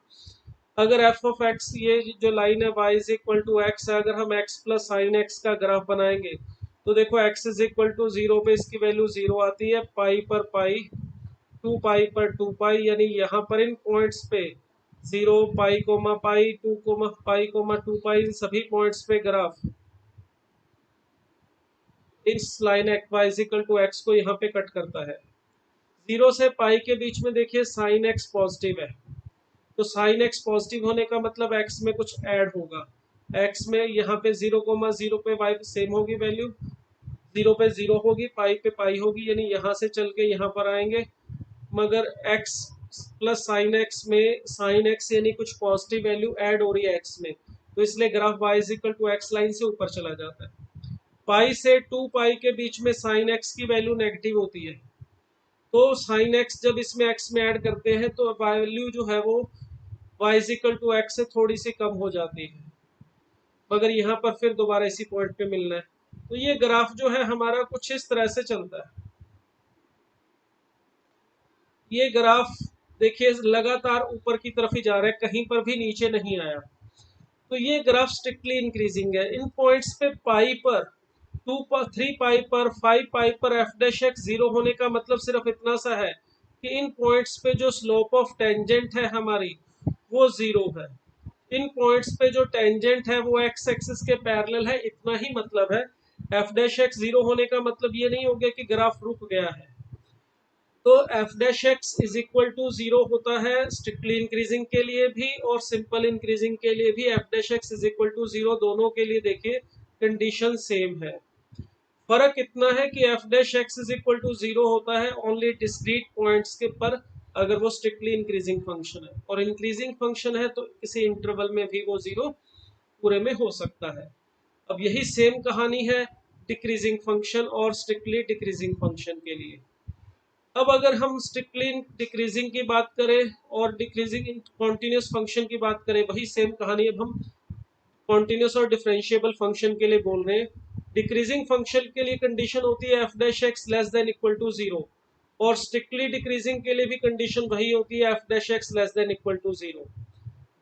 S1: अगर एफ ऑफ एक्स, ये जो लाइन है y is equal to x है, अगर हम x प्लस साइन एक्स का ग्राफ बनाएंगे तो देखो x is equal to zero पे इसकी वैल्यू जीरो आती है, पाई पर पाई, 2 पाई पर 2 पाई, यानी यहाँ पर इन पॉइंट्स पे 0 pi comma pi, 2 comma pi comma 2 pi, इन सभी पॉइंट्स पे ग्राफ इस line x y is equal to x को यहाँ पे कट करता है। 0 से पाई के बीच में देखिए साइन एक्स पॉजिटिव है, तो साइन एक्स पॉजिटिव होने का मतलब एक्स में कुछ ऐड होगा। एक्स में यहाँ पे 0,0 पे वाई सेम होगी वैल्यू, 0 पे 0 होगी, पाई पे पाई होगी, यानी यहाँ से चल के यहाँ पर आएंगे। मगर एक्स प्लस साइन एक्स में साइन एक्स यानी कुछ पॉजिटिव वैल्यू ऐड हो रही है एक्स में, तो इसलिए graph y is equal to x line से ऊपर चला जाता है। पाई से 2 पाई के बीच में साइन एक्स की वैल्यू नेगेटिव होती है, तो साइन एक्स जब इसमें एक्स में ऐड करते हैं तो वैल्यू जो है वो y is equal to x से थोड़ी सी कम हो जाती है, मगर यहाँ पर फिर दोबारा इसी पॉइंट पे मिलना है। तो ये ग्राफ जो है हमारा कुछ इस तरह से चलता है। ये ग्राफ देखिए लगातार ऊपर की तरफ ही जा रहा है, कहीं पर भी नीचे नहीं आया। तो ये ग्राफ स्ट्रिक्टली इंक्रीजिंग है। इन पॉइंट्स पे पाई पर, 2 पर, 3 पाई पर, 5 पाई पर एफ डैश एक्स जीरो होने का मतलब सिर्फ इतना सा है कि इन पॉइंट्स पे जो स्लोप ऑफ टेंजेंट है हमारी वो जीरो है। इन पॉइंट्स पे जो टेंजेंट है वो एक्स एक्सिस के पैरेलल है, इतना ही मतलब है। एफ डैश एक्स जीरो होने का मतलब ये नहीं हो गया कि ग्राफ रुक गया है। तो F dash x is equal to zero होता है स्ट्रिक्टली इंक्रीजिंग के लिए भी और सिंपल इंक्रीजिंग के लिए भी। F dash x is equal to zero दोनों के लिए देखिए कंडीशन सेम है। फर्क इतना है कि f dash x is equal to zero होता है ओनली डिस्क्रीट पॉइंट्स के पर, अगर वो स्ट्रिक्टली इंक्रीजिंग फंक्शन है, और इंक्रीजिंग फंक्शन है तो इसी इंटरवल में भी वो जीरो पूरे में हो सकता है। अब यही सेम कहानी है डिक्रीजिंग फंक्शन और स्ट्रिक्टली डिक्रीजिंग फंक्शन के लिए। अब अगर हम स्ट्रिक्टली डिक्रीजिंग की बात करें और डिक्रीजिंग कॉन्टिन्यूस फंक्शन की बात करें, वही सेम कहानी अब हम कॉन्टिन्यूस और डिफरेंशिएबल फंक्शन के लिए बोल रहे हैं। डिक्रीजिंग फंक्शन के लिए कंडीशन होती है f dash x less than equal to zero, और स्ट्रिक्टली डिक्रीजिंग के लिए भी कंडीशन वही होती है f dash x less than equal to zero.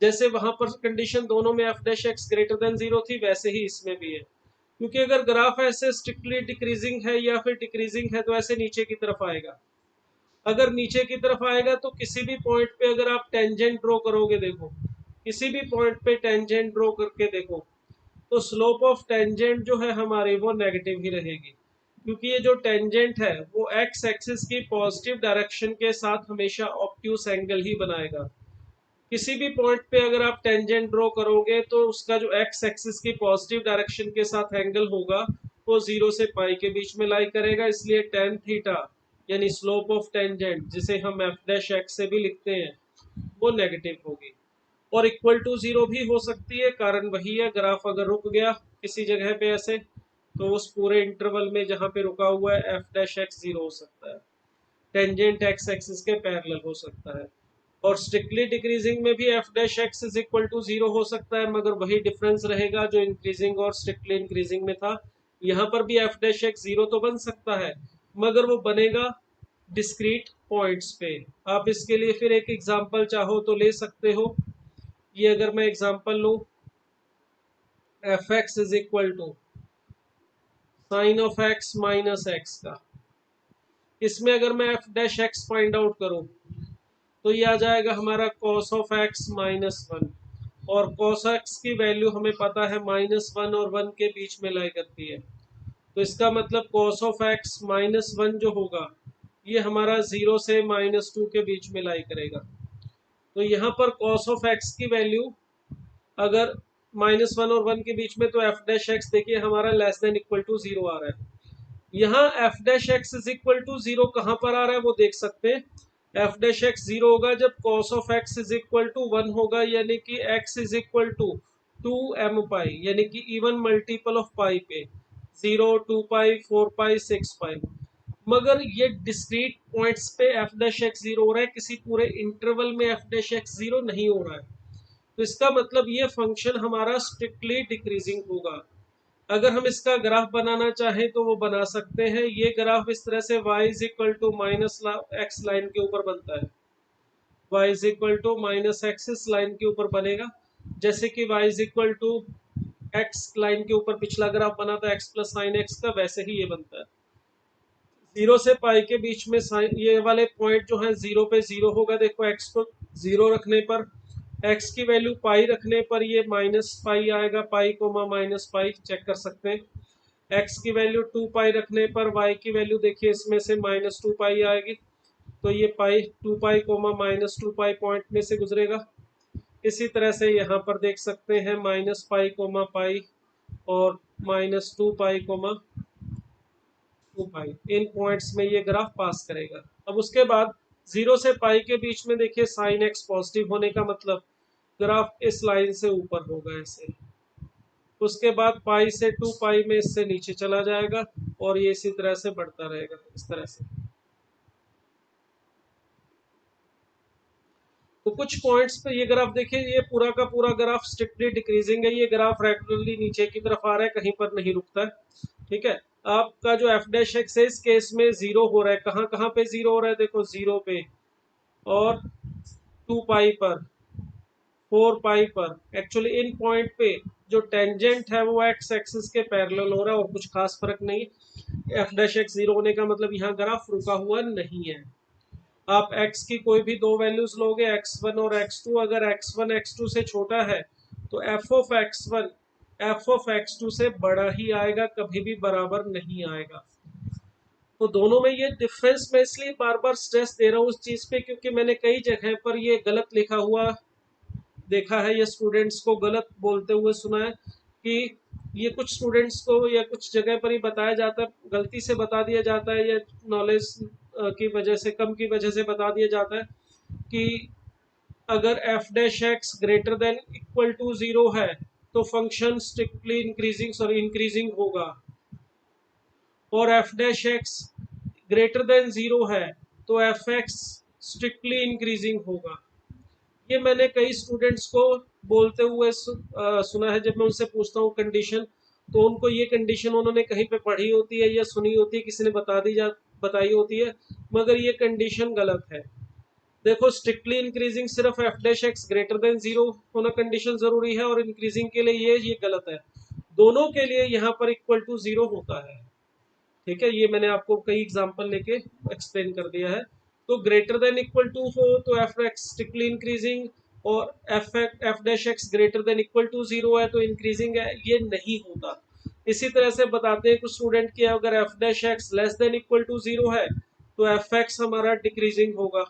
S1: जैसे वहां पर कंडीशन दोनों में f dash x greater than zero थी, वैसे ही इसमें भी है। क्योंकि अगर ग्राफ ऐसे स्ट्रिक्टली डिक्रीजिंग है या फिर डिक्रीजिंग है तो ऐसे नीचे की तरफ आएगा। अगर नीचे की तरफ आएगा तो किसी भी पॉइंट पे अगर आप टेंजेंट ड्रॉ करोगे, देखो किसी भी पॉइंट पे टेंजेंट ड्रॉ करके देखो, तो स्लोप ऑफ टेंजेंट जो है हमारी वो नेगेटिव ही रहेगी। क्योंकि ये जो टेंजेंट है वो एक्स एक्सिस की पॉजिटिव डायरेक्शन के साथ हमेशा ऑब्ट्यूस एंगल ही बनाएगा। किसी भी पॉइंट पे अगर आप टेंजेंट ड्रॉ करोगे तो उसका जो एक्स एक्सिस की पॉजिटिव डायरेक्शन के साथ एंगल होगा वो 0 से पाई के बीच में लाई करेगा। इसलिए टेन थीटा यानी स्लोप ऑफ टेंजेंट, जिसे हम एफ डैश एक्स से भी लिखते हैं, वो नेगेटिव होगी। और इक्वल टू जीरो भी हो सकती है, कारण वही है ग्राफ अगर रुक गया किसी जगह पे ऐसे, तो उस पूरे इंटरवल में जहाँ पे रुका हुआ है एफ डैश एक्स जीरो हो सकता है, टेंजेंट एक्स एक्सिस के पैरेलल हो सकता है। और स्ट्रिक्टली डिक्रीजिंग में भी f dash x is equal to zero हो सकता है, मगर वही डिफरेंस रहेगा जो इंक्रीजिंग और स्ट्रिक्टली इंक्रीजिंग में था। यहाँ पर भी एफ डैश एक्स जीरो तो बन सकता है, मगर वो बनेगा डिस्क्रीट पॉइंट्स पे। आप इसके लिए फिर एक एग्जांपल चाहो तो ले सकते हो। ये अगर मैं एग्जांपल लूं, f x is equal to sine of x minus x का, इसमें अगर मैं f dash x find out करूं तो ये आ जाएगा हमारा cos of x minus one, और कॉस एक्स की वैल्यू हमें पता है माइनस वन और वन के बीच में लाई करती है। तो इसका मतलब cos of x minus one जो होगा ये हमारा 0 से माइनस टू के बीच में लाई करेगा। तो यहाँ पर कॉस ऑफ एक्स की वैल्यू अगर माइनस वन और वन के बीच में, तो एफ डैश एक्स देखिए हमारा less than equal to zero आ रहा है। यहाँ F dash x is equal to zero कहाँ पर आ रहा है वो देख सकते हैं। एफ डैश एक्स जीरो होगा जब cos of X is equal to one होगा, यानी कि X is equal to two M pi, यानी कि इवन मल्टीपल ऑफ पाई पे, 0, 2 पाई, 4 पाई, 6 पाई। मगर ये डिस्क्रीट पॉइंट्स पे एफ डैश एक्स जीरो हो रहा है, किसी पूरे इंटरवल में एफ डैश एक्स जीरो नहीं हो रहा है। तो इसका मतलब ये फंक्शन हमारा स्ट्रिक्टली डिक्रीजिंग होगा। अगर हम इसका ग्राफ बनाना चाहें तो वो बना सकते हैं। ये ग्राफ इस तरह से y is equal to minus x line के ऊपर बनता है, y is equal to minus axis line के ऊपर बनेगा। जैसे कि y is equal to x line के ऊपर पिछला ग्राफ बना था x प्लस साइन एक्स का, वैसे ही ये बनता है। 0 से पाई के बीच में साइन, ये वाले पॉइंट जो है 0 पे 0 होगा। देखो x को 0 रखने पर, x की वैल्यू पाई रखने पर ये माइनस पाई आएगा, पाई कोमा माइनस पाई चेक कर सकते हैं। x की वैल्यू 2 पाई रखने पर y की वैल्यू देखिए इसमें से माइनस 2 पाई आएगी, तो ये पाई 2 पाई कोमा माइनस 2 पाई पॉइंट में से गुजरेगा। इसी तरह से यहाँ पर देख सकते हैं माइनस पाई कोमा पाई और माइनस 2 पाई कोमा 2 पाई, इन पॉइंट्स में ये ग्राफ पास करेगा। अब उसके बाद 0 से पाई के बीच में देखिए साइन एक्स पॉजिटिव होने का मतलब ग्राफ इस लाइन से ऊपर होगा ऐसे। उसके बाद पाई से 2 पाई में इससे नीचे चला जाएगा और ये इसी तरह से बढ़ता रहेगा इस तरह से। तो कुछ पॉइंट्स पे ये ग्राफ देखिए, ये पूरा का पूरा ग्राफ स्ट्रिक्टली डिक्रीजिंग है, ये ग्राफ रेगुलरली नीचे की तरफ आ रहा है, कहीं पर नहीं रुकता है। ठीक है, आपका जो एफ डैश एक्स है इस केस में जीरो हो रहा है, कहाँ कहाँ पे जीरो हो रहा है, देखो जीरो पे और 2 पाई पर, 4 पाई पर, एक्चुअली इन पॉइंट पे जो टेंजेंट है वो एक्स एक्सिस के पैरेलल हो रहा है और कुछ खास फर्क नहीं। एफ डैश एक्स जीरो होने का मतलब यहाँ ग्राफ रुका हुआ नहीं है। आप x की कोई भी दो वैल्यूज लोगे, x1 और x2, अगर x1 x2 से छोटा है तो f of x1 f of x2 से बड़ा ही आएगा, कभी भी बराबर नहीं आएगा। तो दोनों में ये डिफरेंस मैं इसलिए बार बार स्ट्रेस दे रहा हूँ उस चीज पे, क्योंकि मैंने कई जगह पर ये गलत लिखा हुआ देखा है, ये स्टूडेंट्स को गलत बोलते हुए सुना है कि ये कुछ स्टूडेंट्स को या कुछ जगह पर ही बताया जाता है, गलती से बता दिया जाता है, या नॉलेज की वजह से, कम की वजह से बता दिया जाता है कि अगर f dash x greater than equal to zero है तो फंक्शन स्ट्रिक्टली इंक्रीजिंग होगा, और f dash x greater than zero है तो एफ एक्स स्ट्रिक्टली इंक्रीजिंग होगा। ये मैंने कई स्टूडेंट्स को बोलते हुए सुना है। जब मैं उनसे पूछता हूँ कंडीशन, तो उनको ये कंडीशन उन्होंने कहीं पे पढ़ी होती है या सुनी होती है, किसी ने बताई होती है, मगर ये कंडीशन गलत है। देखो, स्ट्रिक्टली इंक्रीजिंग सिर्फ F dash x greater than zero होना कंडीशन जरूरी है, और इंक्रीजिंग के लिए ये गलत है। दोनों के लिए यहाँ पर इक्वल टू जीरो होता है। ठीक है, ये मैंने आपको कई एग्जांपल लेके एक्सप्लेन कर दिया है। तो ग्रेटर देन इक्वल टू हो तो एफ एक्स स्ट्रिक्टली इंक्रीजिंग, और f dash x greater than equal to zero है तो इंक्रीजिंग है, ये नहीं होता। इसी तरह से बताते हैं कुछ स्टूडेंट की, अगर f dash x less than equal to zero है तो एफ एक्स हमारा डिक्रीजिंग होगा,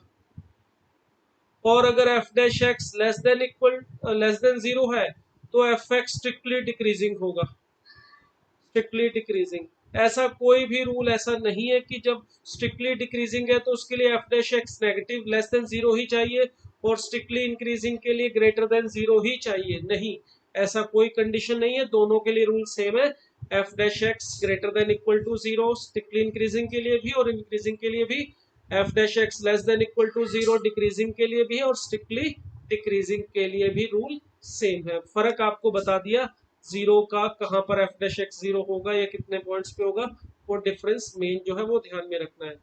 S1: और अगर f dash x less than zero है तो एफ एक्स स्ट्रिक्टली डिक्रीजिंग होगा, स्ट्रिक्टली डिक्रीजिंग। ऐसा कोई भी रूल ऐसा नहीं है कि जब स्ट्रिक्टली डिक्रीजिंग है तो उसके लिए F dash X negative less than zero ही चाहिए और स्ट्रिक्टली इंक्रीजिंग के लिए ग्रेटर देन जीरो ही चाहिए, नहीं, ऐसा कोई कंडीशन नहीं है। दोनों के लिए रूल सेम है, f dash x greater than equal to zero strictly increasing के लिए भी और इंक्रीजिंग के लिए भी, f dash x less than equal to zero decreasing के लिए भी और स्ट्रिक्टली डिक्रीजिंग के लिए भी रूल सेम है। फर्क आपको बता दिया, जीरो का कहाँ पर एफ डैश एक्स जीरो होगा या कितने पॉइंट्स पे होगा, वो डिफरेंस मेन जो है वो ध्यान में रखना है।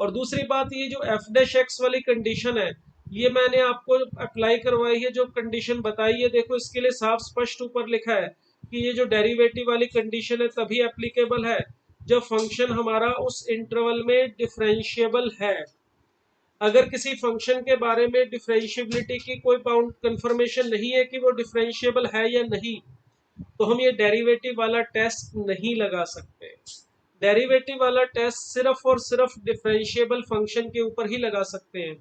S1: और दूसरी बात, ये जो एफ डैश एक्स वाली कंडीशन है, ये मैंने आपको अप्लाई करवाई है, जो कंडीशन बताई है, देखो इसके लिए साफ स्पष्ट ऊपर लिखा है कि ये जो डेरिवेटिव वाली कंडीशन है तभी एप्लीकेबल है जब फंक्शन हमारा उस इंटरवल में डिफरेंशिएबल है। अगर किसी फंक्शन के बारे में डिफरेंशिएबिलिटी की कोई बाउंड कंफर्मेशन नहीं है कि वो डिफरेंशिएबल है या नहीं, तो हम ये डेरिवेटिव वाला टेस्ट नहीं लगा सकते। डेरिवेटिव वाला टेस्ट सिर्फ और सिर्फ डिफरेंशिएबल फंक्शन के ऊपर ही लगा सकते हैं।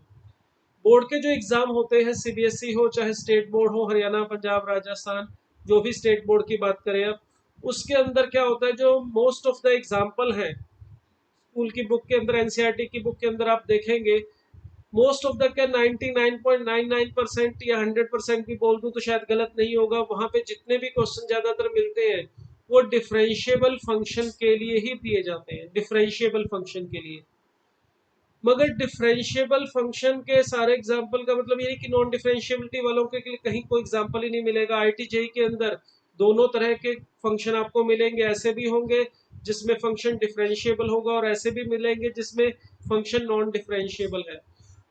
S1: बोर्ड के जो एग्जाम होते हैं, सीबीएसई हो चाहे स्टेट बोर्ड हो, हरियाणा पंजाब राजस्थान, जो भी स्टेट बोर्ड की बात करें आप, उसके अंदर क्या होता है, जो मोस्ट ऑफ द एग्जाम्पल है स्कूल की बुक के अंदर, एनसीईआरटी की बुक के अंदर आप देखेंगे, मोस्ट ऑफ द क्या 99.99% या 100% भी बोल दूं तो शायद गलत नहीं होगा, वहां पे जितने भी क्वेश्चन ज्यादातर मिलते हैं वो डिफरेंशिएबल फंक्शन के लिए ही दिए जाते हैं, डिफरेंशिएबल फंक्शन के लिए। मगर डिफरेंशिएबल फंक्शन के सारे एग्जांपल का मतलब ये नहीं कि नॉन डिफरेंशिएबिलिटी वालों के लिए कहीं कोई एग्जांपल ही नहीं मिलेगा। आईटी जेई के अंदर दोनों तरह के फंक्शन आपको मिलेंगे, ऐसे भी होंगे जिसमें फंक्शन डिफरेंशिएबल होगा और ऐसे भी मिलेंगे जिसमें फंक्शन नॉन डिफरेंशिएबल है।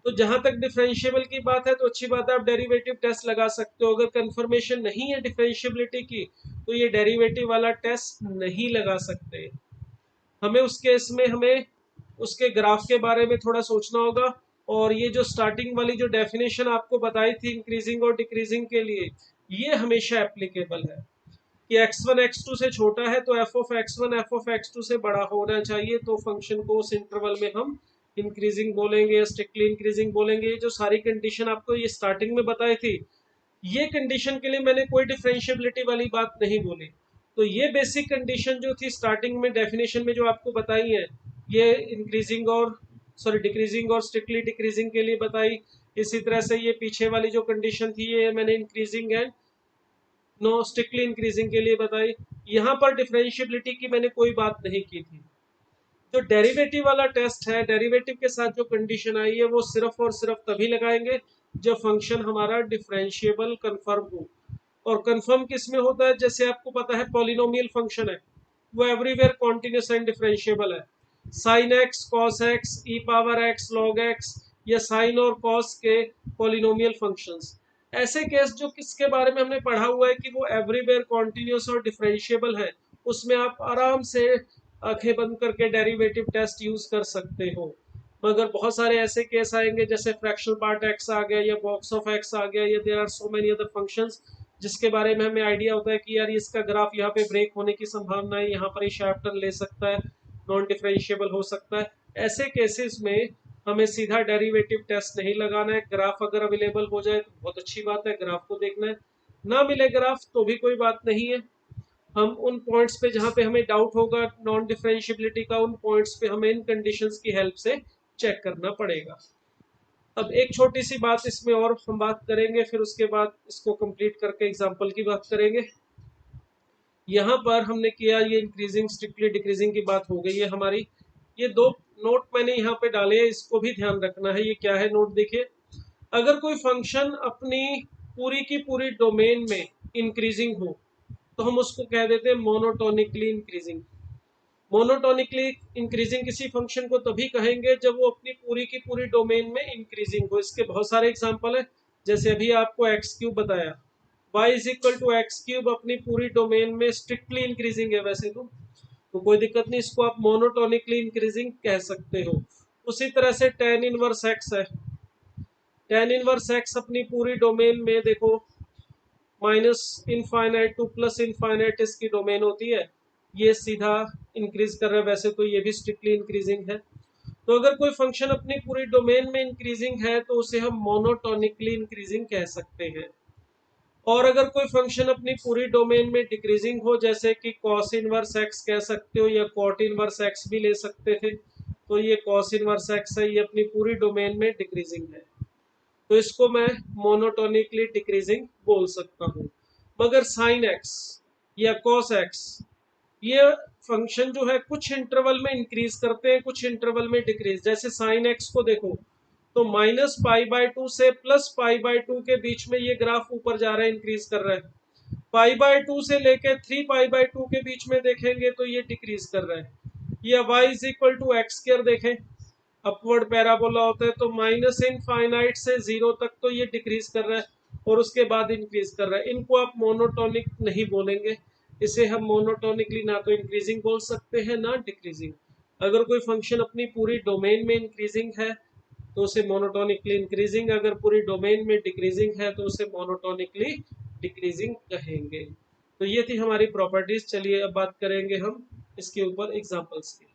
S1: तो जहां तक डिफरेंशिएबल की बात है तो अच्छी बात है, आप डेरिवेटिव टेस्ट लगा सकते हो। अगर कंफर्मेशन नहीं है डिफरेंशिएबिलिटी की तो ये डेरिवेटिव वाला टेस्ट नहीं लगा सकते। हमें उस केस में हमें उसके ग्राफ के बारे में थोड़ा सोचना होगा। और ये जो स्टार्टिंग वाली जो डेफिनेशन आपको बताई थी इंक्रीजिंग और डिक्रीजिंग के लिए, ये हमेशा एप्लीकेबल है कि x1 x2 से छोटा है तो f of x1 f of x2 से बड़ा होना चाहिए, तो फंक्शन को उस इंटरवल में हम इंक्रीजिंग बोलेंगे या स्ट्रिक्टली इंक्रीजिंग बोलेंगे। जो सारी कंडीशन आपको ये स्टार्टिंग में बताई थी, ये कंडीशन के लिए मैंने कोई डिफरेंशिएबिलिटी वाली बात नहीं बोली। तो ये बेसिक कंडीशन जो थी स्टार्टिंग में डेफिनेशन में जो आपको बताई है, ये इंक्रीजिंग और डिक्रीजिंग और स्ट्रिक्टली डिक्रीजिंग के लिए बताई। इसी तरह से ये पीछे वाली जो कंडीशन थी ये मैंने increasing and no strictly increasing के लिए बताई। यहाँ पर डिफरेंशिएबिलिटी की मैंने कोई बात नहीं की थी। जो डेरिवेटिव वाला टेस्ट है, डेरिवेटिव के साथ जो कंडीशन आई है वो सिर्फ और सिर्फ तभी लगाएंगे जब फंक्शन हमारा डिफरेंशिएबल कंफर्म हो। और कंफर्म किस में होता है, जैसे आपको पता है पॉलिनोमियल फंक्शन है वो एवरीवेयर कॉन्टिन्यूस एंड डिफरेंशिएबल है। साइन एक्स, कॉस एक्स, ई पावर एक्स, लॉग एक्स, या साइन और कॉस के पॉलिनोमियल फंक्शंस, ऐसे केस जो किसके बारे में हमने पढ़ा हुआ है कि वो एवरीवेयर कॉन्टिन्यूस और डिफरेंशिएबल है, उसमें आप आराम से आंखें बंद करके डेरिवेटिव टेस्ट यूज कर सकते हो। मगर बहुत सारे ऐसे केस आएंगे जैसे फ्रैक्शनल पार्ट एक्स आ गया या बॉक्स ऑफ एक्स आ गया, या there are so many other functions जिसके बारे में हमें आइडिया होता है कि यार इसका ग्राफ यहाँ पे ब्रेक होने की संभावना है, यहाँ पर ही शार्प टर्न ले सकता है, नॉन डिफरेंशिएबल हो सकता है। ऐसे केसेस में हमें सीधा डेरिवेटिव टेस्ट नहीं लगाना है। ग्राफ अगर अवेलेबल हो जाए तो बहुत अच्छी बात है, ग्राफ को देखना है। ना मिले ग्राफ तो भी कोई बात नहीं है, हम उन पॉइंट्स पे जहाँ पे हमें डाउट होगा नॉन डिफरेंशिएबिलिटी का, उन पॉइंट्स पे हमें इन कंडीशंस की हेल्प से चेक करना पड़ेगा। अब एक छोटी सी बात इसमें और हम बात करेंगे, फिर उसके बाद इसको कंप्लीट करके एग्जांपल की बात करेंगे। यहाँ पर हमने किया ये इंक्रीजिंग स्ट्रिक्टली डिक्रीजिंग की बात हो गई है हमारी। ये दो नोट मैंने यहाँ पे डाले हैं, इसको भी ध्यान रखना है। ये क्या है नोट देखिए, अगर कोई फंक्शन अपनी पूरी की पूरी डोमेन में इंक्रीजिंग हो तो हम उसको कह देते हैं मोनोटोनिकली इंक्रीजिंग। मोनोटोनिकली इंक्रीजिंग किसी फंक्शन को तभी कहेंगे जब वो अपनी पूरी की पूरी डोमेन में इंक्रीजिंग हो। इसके बहुत सारे एग्जांपल है, जैसे अभी आपको एक्स क्यूब बताया, y is equal to x cube अपनी पूरी डोमेन में स्ट्रिक्टली इंक्रीजिंग है वैसे तो कोई दिक्कत नहीं, इसको आप मोनोटोनिकली इंक्रीजिंग कह सकते हो। उसी तरह से tan इनवर्स एक्स है, tan इनवर्स एक्स अपनी पूरी डोमेन में देखो minus infinite two plus infinite इसकी डोमेन होती है, ये सीधा इंक्रीज कर रहा है, वैसे तो ये भी स्ट्रिक्टली इंक्रीजिंग है। तो अगर कोई फंक्शन अपनी पूरी डोमेन में इंक्रीजिंग है तो उसे हम मोनोटोनिकली इंक्रीजिंग कह सकते हैं। और अगर कोई फंक्शन अपनी पूरी डोमेन में डिक्रीजिंग हो, जैसे कि कॉस इनवर्स एक्स कह सकते हो या कॉट इनवर्स एक्स भी ले सकते थे, तो ये कॉस इनवर्स एक्स है, ये अपनी पूरी डोमेन में डिक्रीजिंग है, तो इसको मैं मोनोटोनिकली डिक्रीजिंग बोल सकता हूँ। मगर साइन एक्स या कॉस एक्स, ये फंक्शन जो है कुछ इंटरवल में इंक्रीज करते हैं, कुछ इंटरवल में डिक्रीज। जैसे साइन एक्स को देखो तो माइनस पाई/2 से प्लस पाई/2 के बीच में ये ग्राफ ऊपर जा रहा है, इंक्रीज कर रहा है। पाई/2 से लेके 3 पाई/2 के बीच में देखेंगे तो ये डिक्रीज कर रहा है। या y is equal to x square देखें, अपवर्ड पैराबोला होता है, तो माइनस इनफाइनाइट से 0 तक तो ये डिक्रीज कर रहा है और उसके बाद इंक्रीज कर रहा है। इनको आप मोनोटोनिक नहीं बोलेंगे, इसे हम मोनोटोनिकली ना तो इंक्रीजिंग बोल सकते हैं ना डिक्रीजिंग। अगर कोई फंक्शन अपनी पूरी डोमेन में इंक्रीजिंग है तो उसे मोनोटोनिकली इंक्रीजिंग, अगर पूरी डोमेन में डिक्रीजिंग है तो उसे मोनोटोनिकली डिक्रीजिंग कहेंगे। तो ये थी हमारी प्रॉपर्टीज। चलिए अब बात करेंगे हम इसके ऊपर एग्जांपल्स की।